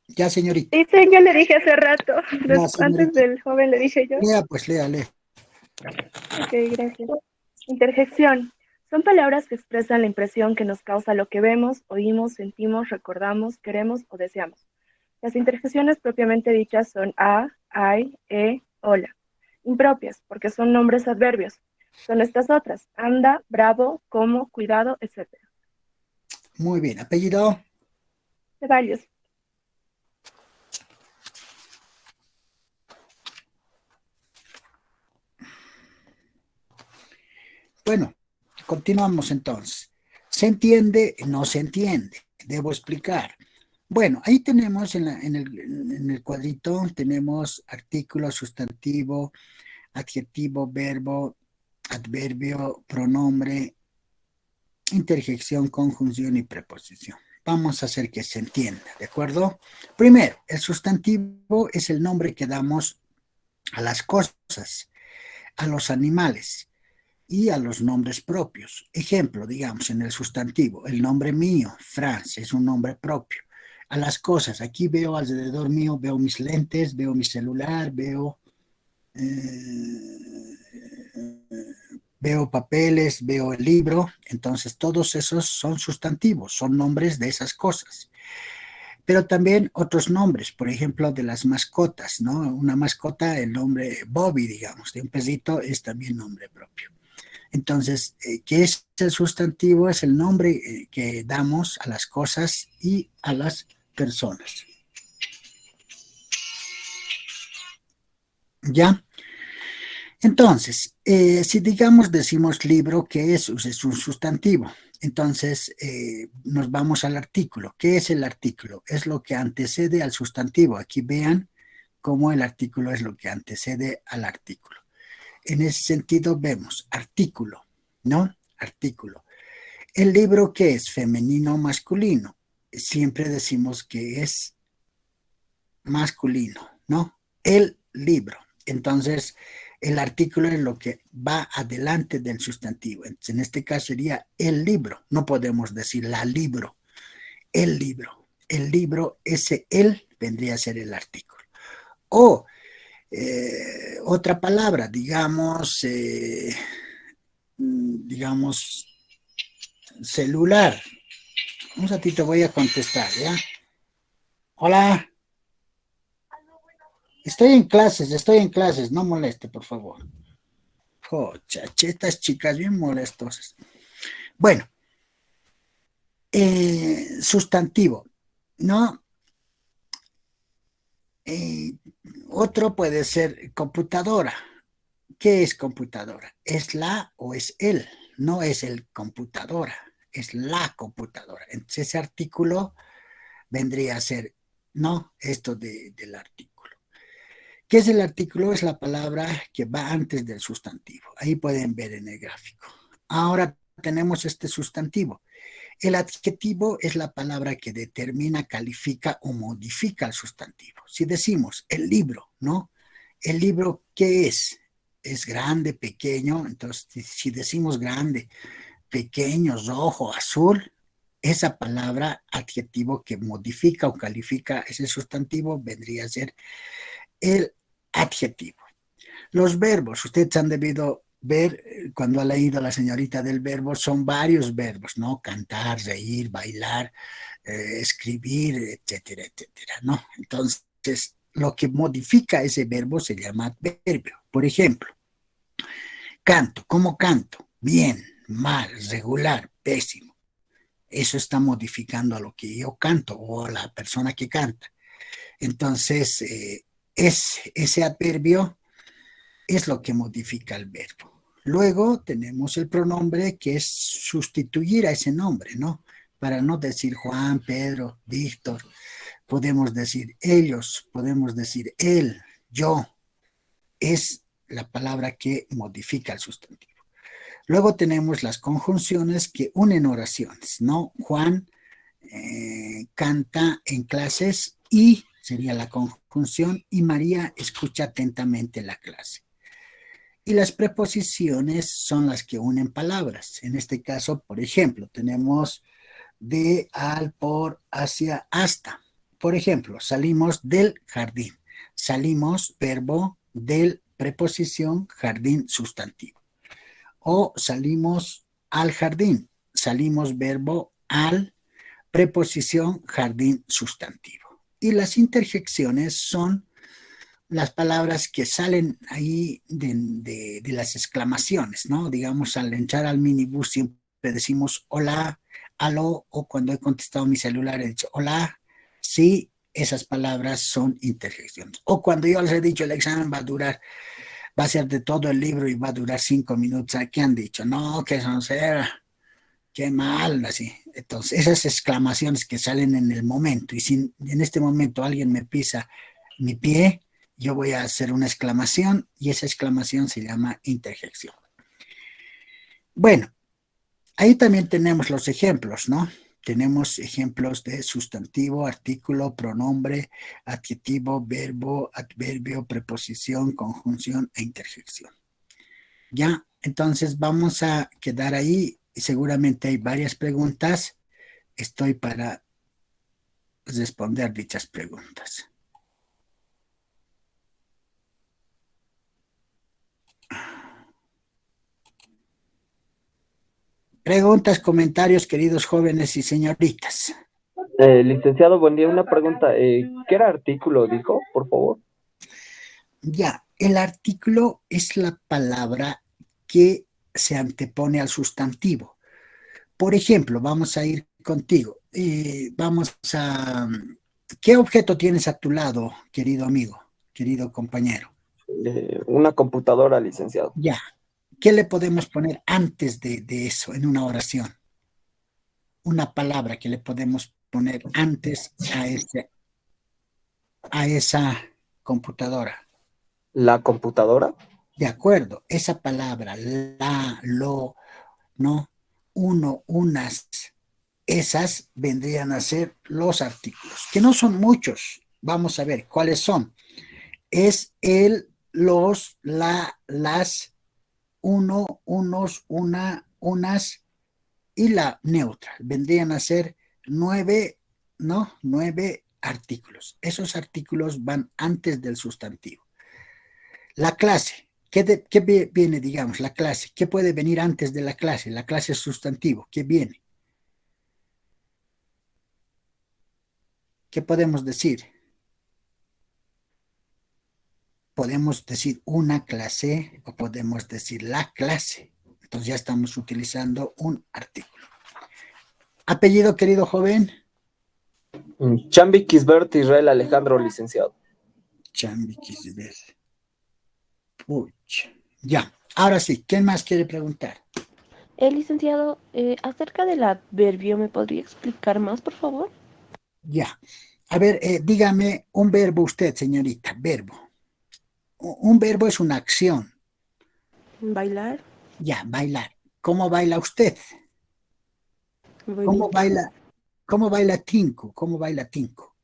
Ya, señorita. dice, yo le dije hace rato, Ya, antes señorita. del joven le dije yo. Lea, pues, léale. Ok, gracias. Interjección. Son palabras que expresan la impresión que nos causa lo que vemos, oímos, sentimos, recordamos, queremos o deseamos. Las interjecciones propiamente dichas son a, ay, hola. Impropias, porque son nombres adverbios. Son estas otras: anda, bravo, como, cuidado, etc. Muy bien, apellido. Ceballos. Bueno, continuamos entonces. ¿Se entiende? No se entiende. Debo explicar. Bueno, ahí tenemos en el cuadrito, tenemos artículo, sustantivo, adjetivo, verbo, adverbio, pronombre, interjección, conjunción y preposición. Vamos a hacer que se entienda, ¿de acuerdo? Primero, el sustantivo es el nombre que damos a las cosas, a los animales y a los nombres propios. Ejemplo, digamos, en el sustantivo, el nombre mío, Franz, es un nombre propio. A las cosas, aquí veo alrededor mío, veo mis lentes, veo mi celular, veo papeles, veo el libro. Entonces, todos esos son sustantivos, son nombres de esas cosas. Pero también otros nombres, por ejemplo, de las mascotas, ¿no? Una mascota, el nombre Bobby, digamos, de un perrito, es también nombre propio. Entonces, ¿qué es el sustantivo? Es el nombre que damos a las cosas y a las personas. ¿Ya? Entonces, si digamos decimos libro, ¿qué es? Es un sustantivo. Entonces, nos vamos al artículo. ¿Qué es el artículo? Es lo que antecede al sustantivo. Aquí vean cómo el artículo es lo que antecede al artículo. En ese sentido vemos artículo, ¿no? Artículo. ¿El libro qué es? ¿Femenino o masculino? Siempre decimos que es masculino, ¿no? El libro. Entonces, el artículo es lo que va adelante del sustantivo. Entonces, en este caso sería el libro. No podemos decir la libro, el libro. El libro, ese el vendría a ser el artículo. O otra palabra, digamos, celular. Un ratito voy a contestar, ¿ya? Hola. Estoy en clases, no moleste, por favor. Estas chicas bien molestosas. Bueno, sustantivo, ¿no? Otro puede ser computadora. ¿Qué es computadora? ¿Es la o es el? No es el computadora, es la computadora. Entonces ese artículo vendría a ser, no, esto del artículo. ¿Qué es el artículo? Es la palabra que va antes del sustantivo. Ahí pueden ver en el gráfico. Ahora tenemos este sustantivo. El adjetivo es la palabra que determina, califica o modifica el sustantivo. Si decimos el libro, ¿no? El libro, ¿qué es? Es grande, pequeño. Entonces, si decimos grande, pequeño, rojo, azul, esa palabra, adjetivo que modifica o califica ese sustantivo, vendría a ser el adjetivo. Los verbos, ustedes han debido ver cuando ha leído la señorita del verbo, son varios verbos, ¿no? Cantar, reír, bailar, escribir, etcétera, etcétera, ¿no? Entonces, lo que modifica ese verbo se llama adverbio. Por ejemplo, canto, ¿cómo canto? Bien, mal, regular, pésimo. Eso está modificando a lo que yo canto o a la persona que canta. Entonces, ese adverbio es lo que modifica el verbo. Luego tenemos el pronombre que es sustituir a ese nombre, ¿no? Para no decir Juan, Pedro, Víctor, podemos decir ellos, podemos decir él, yo. Es la palabra que modifica el sustantivo. Luego tenemos las conjunciones que unen oraciones, ¿no? Juan canta en clases y sería la conjunción y María escucha atentamente la clase. Y las preposiciones son las que unen palabras. En este caso, por ejemplo, tenemos de, al, por, hacia, hasta. Por ejemplo, salimos del jardín. Salimos, verbo, del, preposición, jardín, sustantivo. O salimos al jardín. Salimos, verbo, al, preposición, jardín, sustantivo. Y las interjecciones son las palabras que salen ahí de las exclamaciones, ¿no? Digamos, al entrar al minibús siempre decimos hola, aló, o cuando he contestado mi celular he dicho hola, sí, esas palabras son interjecciones. O cuando yo les he dicho el examen va a ser de todo el libro y va a durar 5 minutos, ¿qué han dicho? No, que soncera, qué mal, así. Entonces, esas exclamaciones que salen en el momento, y si en este momento alguien me pisa mi pie, yo voy a hacer una exclamación y esa exclamación se llama interjección. Bueno, ahí también tenemos los ejemplos, ¿no? Tenemos ejemplos de sustantivo, artículo, pronombre, adjetivo, verbo, adverbio, preposición, conjunción e interjección. Ya, entonces vamos a quedar ahí y seguramente hay varias preguntas. Estoy para responder dichas preguntas. Preguntas, comentarios, queridos jóvenes y señoritas. Licenciado, buen día. Una pregunta. ¿Qué era artículo, dijo, por favor? Ya, el artículo es la palabra que se antepone al sustantivo. Por ejemplo, vamos a ir contigo. ¿Qué objeto tienes a tu lado, querido amigo, querido compañero? Una computadora, licenciado. Ya. ¿Qué le podemos poner antes de eso en una oración? Una palabra que le podemos poner antes a esa computadora. ¿La computadora? De acuerdo, esa palabra, la, lo, no, uno, unas, esas vendrían a ser los artículos, que no son muchos. Vamos a ver cuáles son. Es el, los, la, las, uno, unos, una, unas y la neutra. Vendrían a ser 9, ¿no? 9 artículos. Esos artículos van antes del sustantivo. La clase. ¿Qué viene, digamos, la clase? ¿Qué puede venir antes de la clase? La clase es sustantivo. ¿Qué viene? ¿Qué podemos decir? Podemos decir una clase o podemos decir la clase. Entonces ya estamos utilizando un artículo. Apellido, querido joven. Chambi Kisbert Israel Alejandro, licenciado. Chambi Kisbert. Pucha. Ya, ahora sí, ¿quién más quiere preguntar? Licenciado, acerca del adverbio, ¿me podría explicar más, por favor? Ya. A ver, dígame un verbo usted, señorita, verbo. Un verbo es una acción. Bailar. Ya, bailar. ¿Cómo baila usted? Bonito. ¿Cómo baila Tinko? ¿Cómo baila Tinko?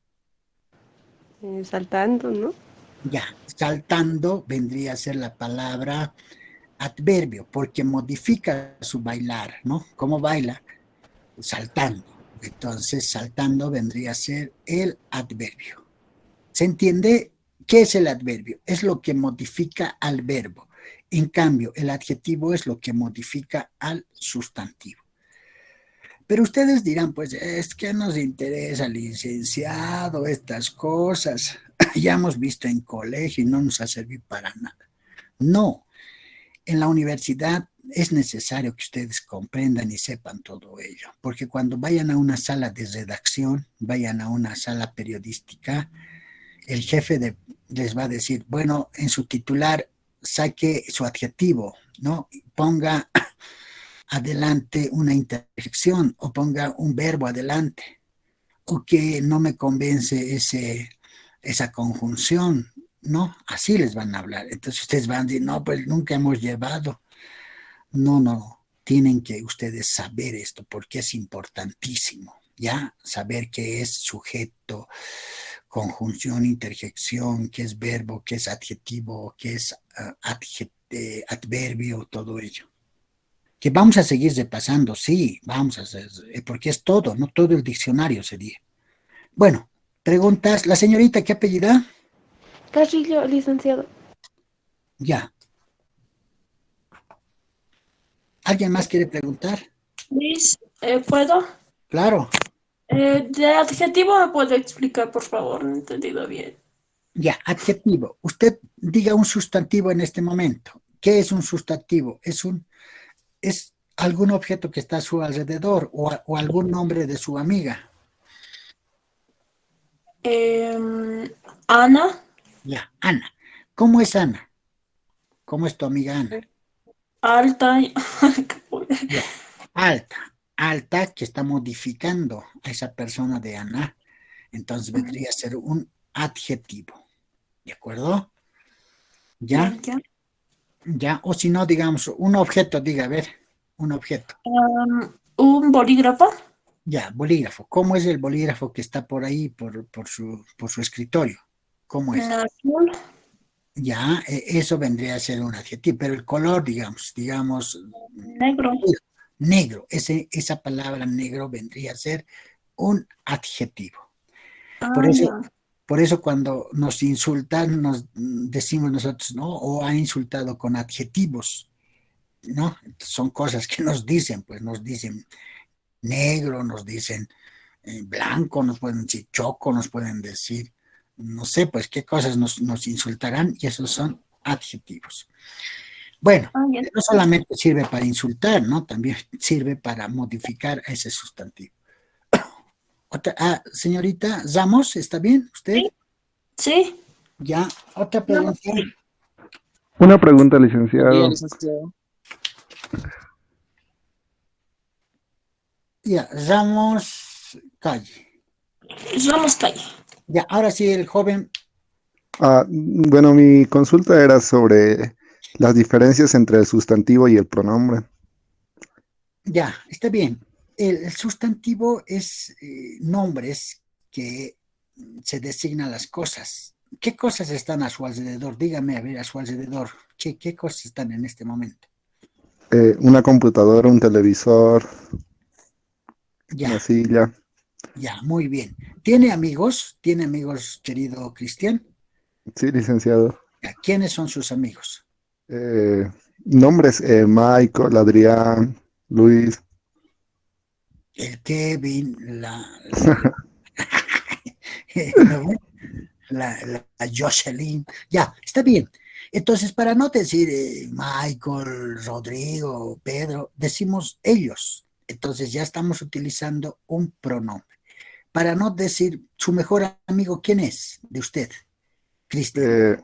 Saltando, ¿no? Ya, saltando vendría a ser la palabra adverbio, porque modifica su bailar, ¿no? ¿Cómo baila? Saltando. Entonces, saltando vendría a ser el adverbio. ¿Se entiende? ¿Qué es el adverbio? Es lo que modifica al verbo. En cambio, el adjetivo es lo que modifica al sustantivo. Pero ustedes dirán, pues es que nos interesa, licenciado, estas cosas. Ya hemos visto en colegio y no nos ha servido para nada. No, en la universidad es necesario que ustedes comprendan y sepan todo ello, porque cuando vayan a una sala de redacción, vayan a una sala periodística, el jefe les va a decir, bueno, en su titular saque su adjetivo, ¿no? Ponga adelante una interjección o ponga un verbo adelante, o que no me convence esa conjunción, ¿no? Así les van a hablar. Entonces ustedes van a decir, no, pues nunca hemos llevado. No, tienen que ustedes saber esto porque es importantísimo, ¿ya? Saber qué es sujeto, conjunción, interjección, qué es verbo, qué es adjetivo, qué es adverbio, todo ello. Que vamos a seguir repasando, sí, vamos a hacer, porque es todo, no todo el diccionario sería. Bueno, preguntas, la señorita, ¿qué apellida? Carrillo, licenciado. Ya. ¿Alguien más quiere preguntar? Luis, ¿puedo? Claro. De adjetivo me puede explicar, por favor, no he entendido bien. Ya, adjetivo. Usted diga un sustantivo en este momento. ¿Qué es un sustantivo? Es algún objeto que está a su alrededor o algún nombre de su amiga. Ana. Ya, Ana. ¿Cómo es Ana? ¿Cómo es tu amiga Ana? Alta. Ya, alta que está modificando a esa persona de Ana. Entonces vendría a ser un adjetivo. ¿De acuerdo? ¿Ya? Ya, o si no, digamos, un objeto, diga, a ver, un objeto. Un bolígrafo. Ya, bolígrafo. ¿Cómo es el bolígrafo que está por ahí, por su escritorio? ¿Cómo es? Azul. Ya, eso vendría a ser un adjetivo, pero el color, digamos, Negro. negro, esa palabra negro vendría a ser un adjetivo. Por eso cuando nos insultan, nos decimos nosotros, ¿no? O ha insultado con adjetivos, ¿no? Son cosas que nos dicen, pues nos dicen negro, nos dicen blanco, nos pueden decir choco, nos pueden decir, no sé, pues qué cosas nos insultarán y esos son adjetivos. Bueno, no solamente sirve para insultar, ¿no? También sirve para modificar ese sustantivo. Señorita Ramos, ¿está bien usted? Sí. Ya, otra pregunta. Una pregunta, licenciado. Ya, Ramos Calle. Ramos Calle. Ya, ahora sí, el joven. Bueno, mi consulta era sobre las diferencias entre el sustantivo y el pronombre. Ya, está bien. El sustantivo es nombres que se designan las cosas, ¿Qué cosas están a su alrededor? Dígame, a ver, a su alrededor, ¿qué cosas están en este momento? Una computadora, un televisor, una Ya, silla. ya, muy bien. ¿Tiene amigos? ¿Tiene amigos, querido Cristian? Sí, licenciado. Ya, ¿quiénes son sus amigos? Eh, Nombres, Michael, Adrián, Luis. El Kevin, ¿no ve? La Jocelyn. Ya, está bien. Entonces, para no decir Michael, Rodrigo, Pedro, decimos ellos. Entonces ya estamos utilizando un pronombre. Para no decir su mejor amigo, ¿quién es de usted? Cristian. Eh,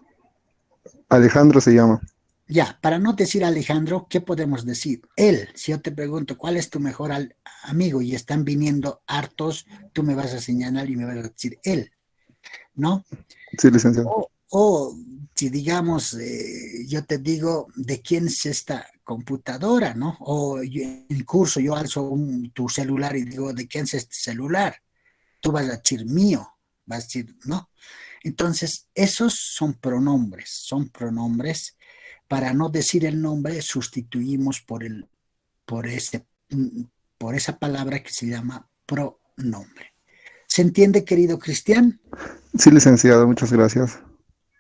Alejandro se llama. Ya, para no decir Alejandro, ¿qué podemos decir? Él. Si yo te pregunto, ¿cuál es tu mejor amigo? Y están viniendo hartos, tú me vas a señalar y me vas a decir él, ¿no? Sí, licenciado. O si digamos, yo te digo, ¿de quién es esta computadora, no? O en curso yo alzo tu celular y digo, ¿de quién es este celular? Tú vas a decir mío, vas a decir, ¿no? Entonces, esos son pronombres. Para no decir el nombre, sustituimos por, ese, por esa palabra que se llama pronombre. ¿Se entiende, querido Cristian? Sí, licenciado, muchas gracias.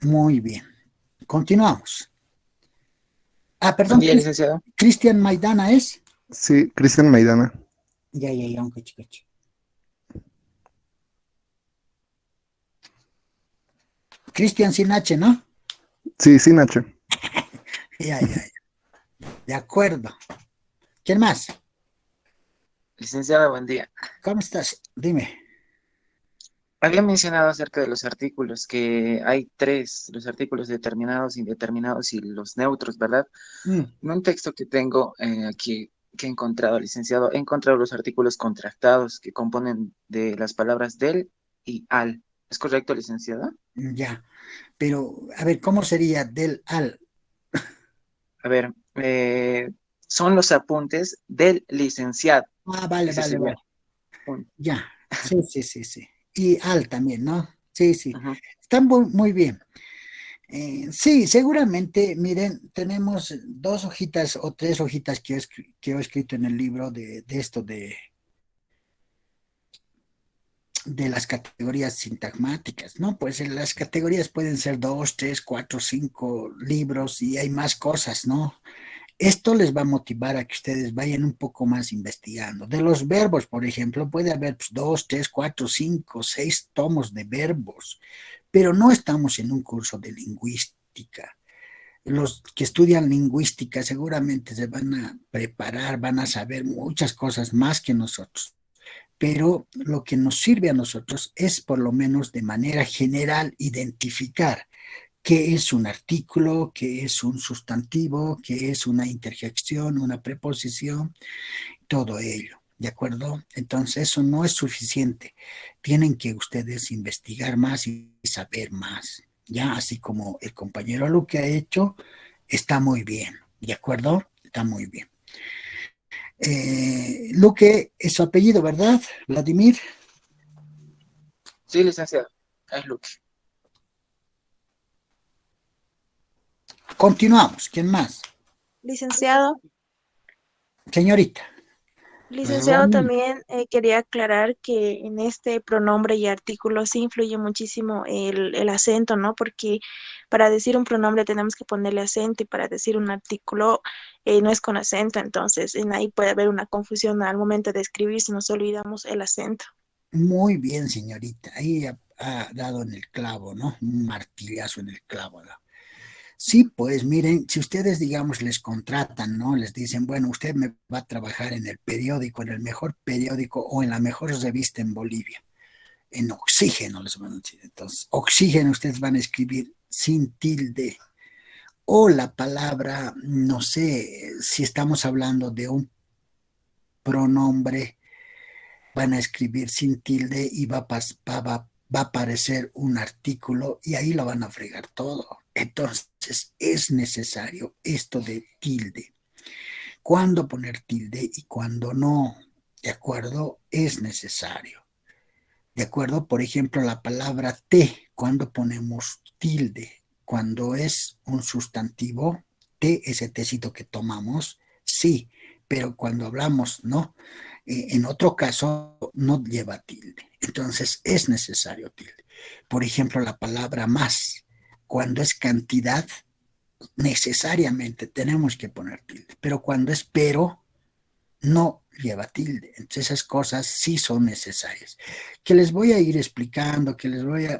Muy bien. Continuamos. Ah, Buen perdón, día, licenciado. Cristian Maidana es. Sí, Cristian Maidana. Ya, un cacho. Cristian sin H, ¿no? Sí, sí, Nacho. Ya. De acuerdo. ¿Quién más? Licenciado, buen día. ¿Cómo estás? Dime. Había mencionado acerca de los artículos, que hay tres, los artículos determinados, indeterminados y los neutros, ¿verdad? Mm, En un texto que tengo aquí, que he encontrado, licenciado, he encontrado los artículos contractados que componen de las palabras del y al. ¿Es correcto, licenciado? ya. Pero, a ver, ¿cómo sería del al? A ver, son los apuntes del licenciado. Ah, vale. Ese sería un... Ya. Sí. Y al también, ¿no? Sí. Ujú. Están muy bien. Sí, seguramente, miren, tenemos 2 hojitas o 3 hojitas que he escrito en el libro de esto de las categorías sintagmáticas, ¿no? Pues las categorías pueden ser 2, 3, 4, 5 libros y hay más cosas, ¿no? Esto les va a motivar a que ustedes vayan un poco más investigando. De los verbos, por ejemplo, puede haber 2, 3, 4, 5, 6 tomos de verbos, pero no estamos en un curso de lingüística. Los que estudian lingüística seguramente se van a preparar, van a saber muchas cosas más que nosotros, pero lo que nos sirve a nosotros es por lo menos de manera general identificar qué es un artículo, qué es un sustantivo, qué es una interjección, una preposición, todo ello. ¿De acuerdo? Entonces eso no es suficiente. Tienen que ustedes investigar más y saber más. Ya, así como el compañero Luque ha hecho, está muy bien. ¿De acuerdo? Está muy bien. Luque es su apellido, ¿verdad? Vladimir. Sí, licenciado, es Luque. Continuamos. ¿Quién más? Licenciado. Señorita. Licenciado, también quería aclarar que en este pronombre y artículo sí influye muchísimo el acento, ¿no? Porque para decir un pronombre tenemos que ponerle acento y para decir un artículo no es con acento, entonces en ahí puede haber una confusión al momento de escribir si nos olvidamos el acento. Muy bien, señorita. Ahí ha dado en el clavo, ¿no? Un martillazo en el clavo, ¿no? Sí, pues miren, si ustedes, digamos, les contratan, ¿no? Les dicen, bueno, usted me va a trabajar en el periódico, en el mejor periódico o en la mejor revista en Bolivia, en Oxígeno, les van a decir. Entonces, Oxígeno, ustedes van a escribir sin tilde. O la palabra, no sé, si estamos hablando de un pronombre, van a escribir sin tilde y va a aparecer un artículo y ahí lo van a fregar todo. Entonces es necesario esto de tilde. ¿Cuándo poner tilde y cuándo no? ¿De acuerdo? Es necesario. ¿De acuerdo? Por ejemplo, la palabra té, cuando ponemos tilde, cuando es un sustantivo, té, ese tecito que tomamos, sí, pero cuando hablamos, no. En otro caso, no lleva tilde. Entonces, es necesario tilde. Por ejemplo, la palabra más, cuando es cantidad, necesariamente tenemos que poner tilde, pero cuando es pero, no lleva tilde. Entonces esas cosas sí son necesarias. Que les voy a ir explicando,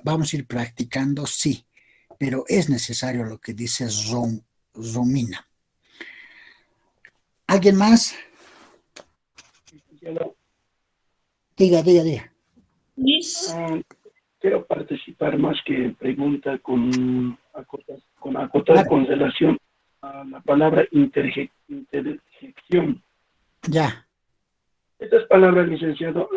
vamos a ir practicando, sí, pero es necesario lo que dice Romina. ¿Alguien más? Diga. Liz. Quiero participar más que pregunta con acotar con relación a la palabra interjección. Ya. Estas palabras, licenciado,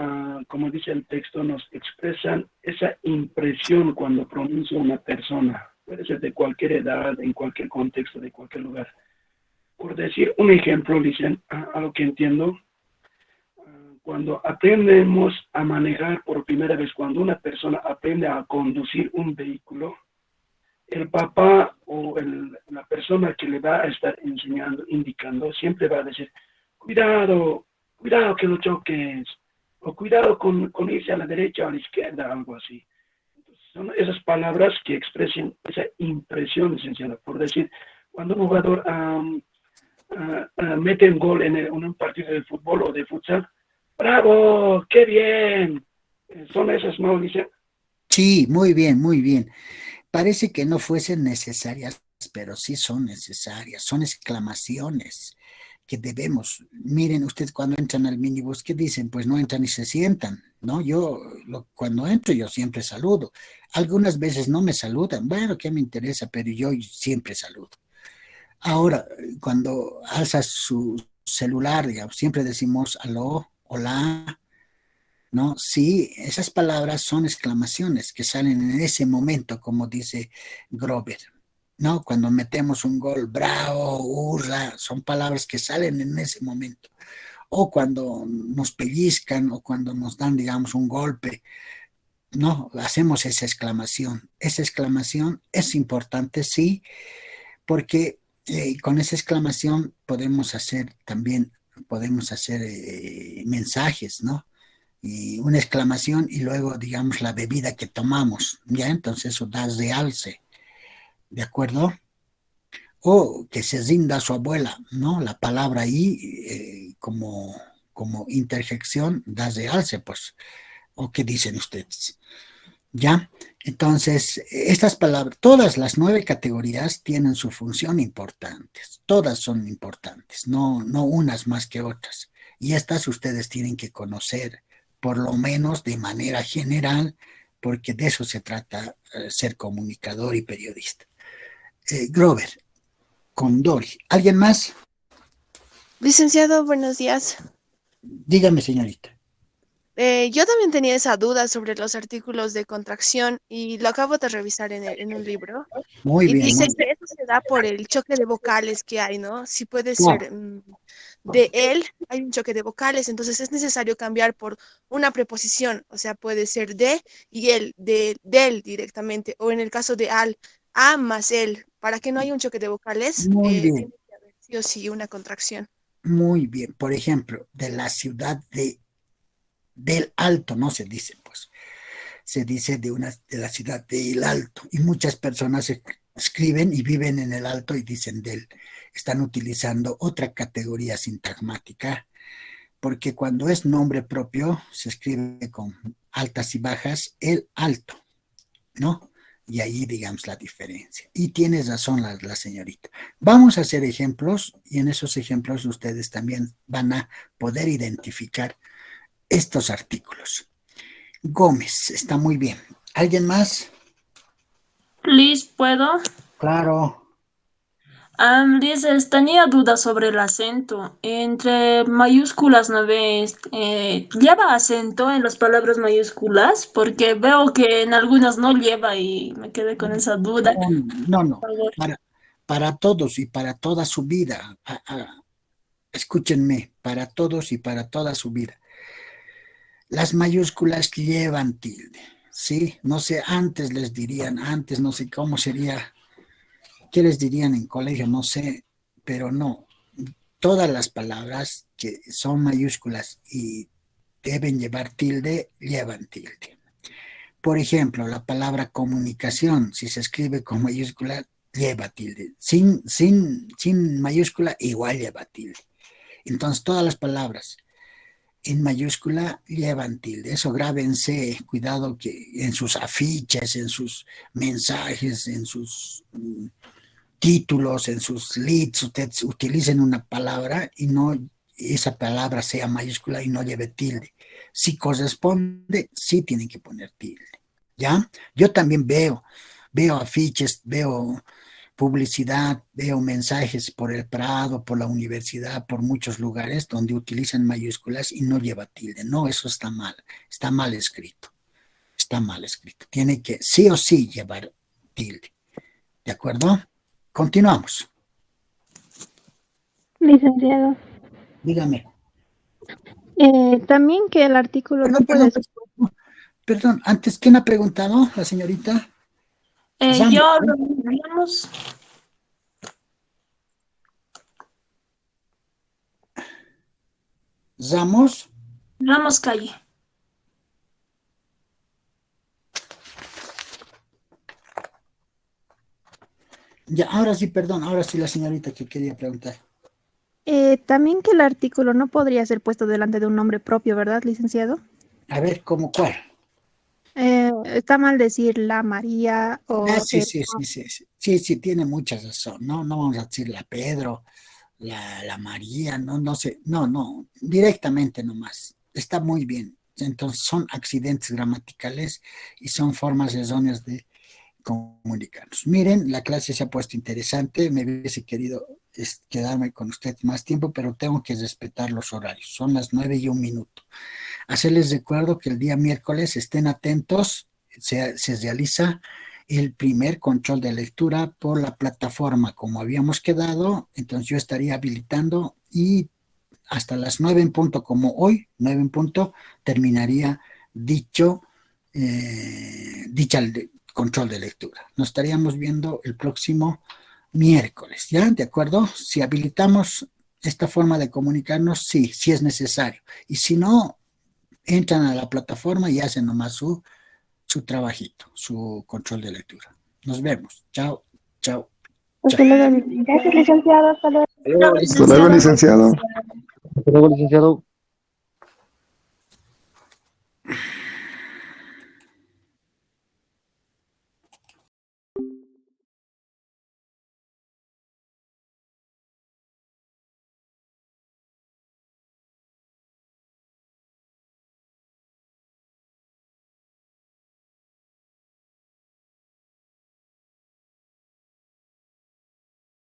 como dice el texto, nos expresan esa impresión cuando pronuncia una persona. Puede ser de cualquier edad, en cualquier contexto, de cualquier lugar. Por decir un ejemplo, dicen, a lo que entiendo, cuando aprendemos a manejar por primera vez, cuando una persona aprende a conducir un vehículo, el papá o la persona que le va a estar enseñando, indicando, siempre va a decir, cuidado que no choques, o cuidado con irse a la derecha o a la izquierda, algo así. Entonces, son esas palabras que expresan esa impresión, licenciada. Por decir, cuando un jugador mete un gol en un partido de fútbol o de futsal, ¡bravo! ¡Qué bien! Son esas, ¿no, Alicia? Sí, muy bien, muy bien. Parece que no fuesen necesarias, pero sí son necesarias. Son exclamaciones que debemos. Miren, ustedes cuando entran al minibús, ¿qué dicen? Pues no entran y se sientan, ¿no? Cuando entro, yo siempre saludo. Algunas veces no me saludan. Bueno, ¿qué me interesa? Pero yo siempre saludo. Ahora, cuando alzas su celular, digamos, siempre decimos aló, hola, ¿no? Sí, esas palabras son exclamaciones que salen en ese momento, como dice Grover, ¿no? Cuando metemos un gol, bravo, hurra, son palabras que salen en ese momento. O cuando nos pellizcan o cuando nos dan, digamos, un golpe, ¿no? Hacemos esa exclamación. Esa exclamación es importante, sí, porque con esa exclamación podemos hacer mensajes, ¿no? Y una exclamación y luego, digamos, la bebida que tomamos, ¿ya? Entonces eso da realce, ¿de acuerdo? O que se rinda a su abuela, ¿no? La palabra ahí, como interjección, da realce, pues. ¿O qué dicen ustedes? ¿Ya? Entonces, estas palabras, todas las 9 categorías tienen su función importantes, todas son importantes, no unas más que otras. Y estas ustedes tienen que conocer, por lo menos de manera general, porque de eso se trata ser comunicador y periodista. Grover, con Dori. ¿Alguien más? Licenciado, buenos días. Dígame, señorita. Yo también tenía esa duda sobre los artículos de contracción y lo acabo de revisar en un libro. Muy Y bien. dice Muy que eso se da por el choque de vocales que hay, ¿no? Si puede bien. ser de él, hay un choque de vocales, entonces es necesario cambiar por una preposición, o sea, puede ser de y él, del directamente, o en el caso de al, a más él, para que no haya un choque de vocales, Muy bien. tiene que haber sí o sí una contracción. Muy bien. Por ejemplo, de la ciudad del Alto, no se dice, pues, se dice de la ciudad del Alto, y muchas personas escriben y viven en el Alto y dicen del. Están utilizando otra categoría sintagmática, porque cuando es nombre propio se escribe con altas y bajas el Alto, ¿no? Y ahí digamos la diferencia. Y tienes razón la señorita. Vamos a hacer ejemplos y en esos ejemplos ustedes también van a poder identificar estos artículos. Gómez, está muy bien. ¿Alguien más? Liz, ¿puedo? Claro. Liz, tenía dudas sobre el acento. Entre mayúsculas, ¿no ves? ¿Lleva acento en las palabras mayúsculas? Porque veo que en algunas no lleva y me quedé con esa duda. No. Por favor. Para todos y para toda su vida. Escúchenme, para todos y para toda su vida. Las mayúsculas llevan tilde, ¿sí? No sé, antes les dirían, antes no sé cómo sería, qué les dirían en colegio, no sé, pero no. Todas las palabras que son mayúsculas y deben llevar tilde, llevan tilde. Por ejemplo, la palabra comunicación, si se escribe con mayúscula, lleva tilde. Sin mayúscula, igual lleva tilde. Entonces, todas las palabras en mayúscula llevan tilde. Eso grábense, cuidado que en sus afiches, en sus mensajes, en sus títulos, en sus leads, ustedes utilicen una palabra y no esa palabra sea mayúscula y no lleve tilde. Si corresponde, sí tienen que poner tilde. ¿Ya? Yo también veo afiches, veo publicidad, veo mensajes por el Prado, por la universidad, por muchos lugares donde utilizan mayúsculas y no lleva tilde. No, eso está mal escrito. Está mal escrito. Tiene que sí o sí llevar tilde. ¿De acuerdo? Continuamos. Licenciado, Dígame. también que el artículo no puede ser. Perdón, antes, ¿quién ha preguntado? La señorita. Yo, Ramos. Ramos. Ramos Calle. Ya, ahora sí, perdón, ahora sí la señorita que quería preguntar. También que el artículo no podría ser puesto delante de un nombre propio, ¿verdad, licenciado? A ver, ¿cómo cuál? Está mal decir la María o... Sí, tiene mucha razón. No vamos a decir la Pedro, la María, no sé, no, directamente nomás. Está muy bien. Entonces son accidentes gramaticales y son formas erróneas de comunicarnos. Miren, la clase se ha puesto interesante. Me hubiese querido quedarme con usted más tiempo, pero tengo que respetar los horarios. Son las 9:01. Hacerles recuerdo que el día miércoles estén atentos, se realiza el primer control de lectura por la plataforma, como habíamos quedado. Entonces yo estaría habilitando y hasta las 9 en punto, como hoy, 9 en punto, terminaría dicha control de lectura. Nos estaríamos viendo el próximo miércoles, ¿ya? ¿De acuerdo? Si habilitamos esta forma de comunicarnos, sí es necesario. Y si no, entran a la plataforma y hacen nomás su trabajito, su control de lectura. Nos vemos. Chao. Gracias, licenciado. Hasta luego. Hasta luego, licenciado. Hasta luego, licenciado.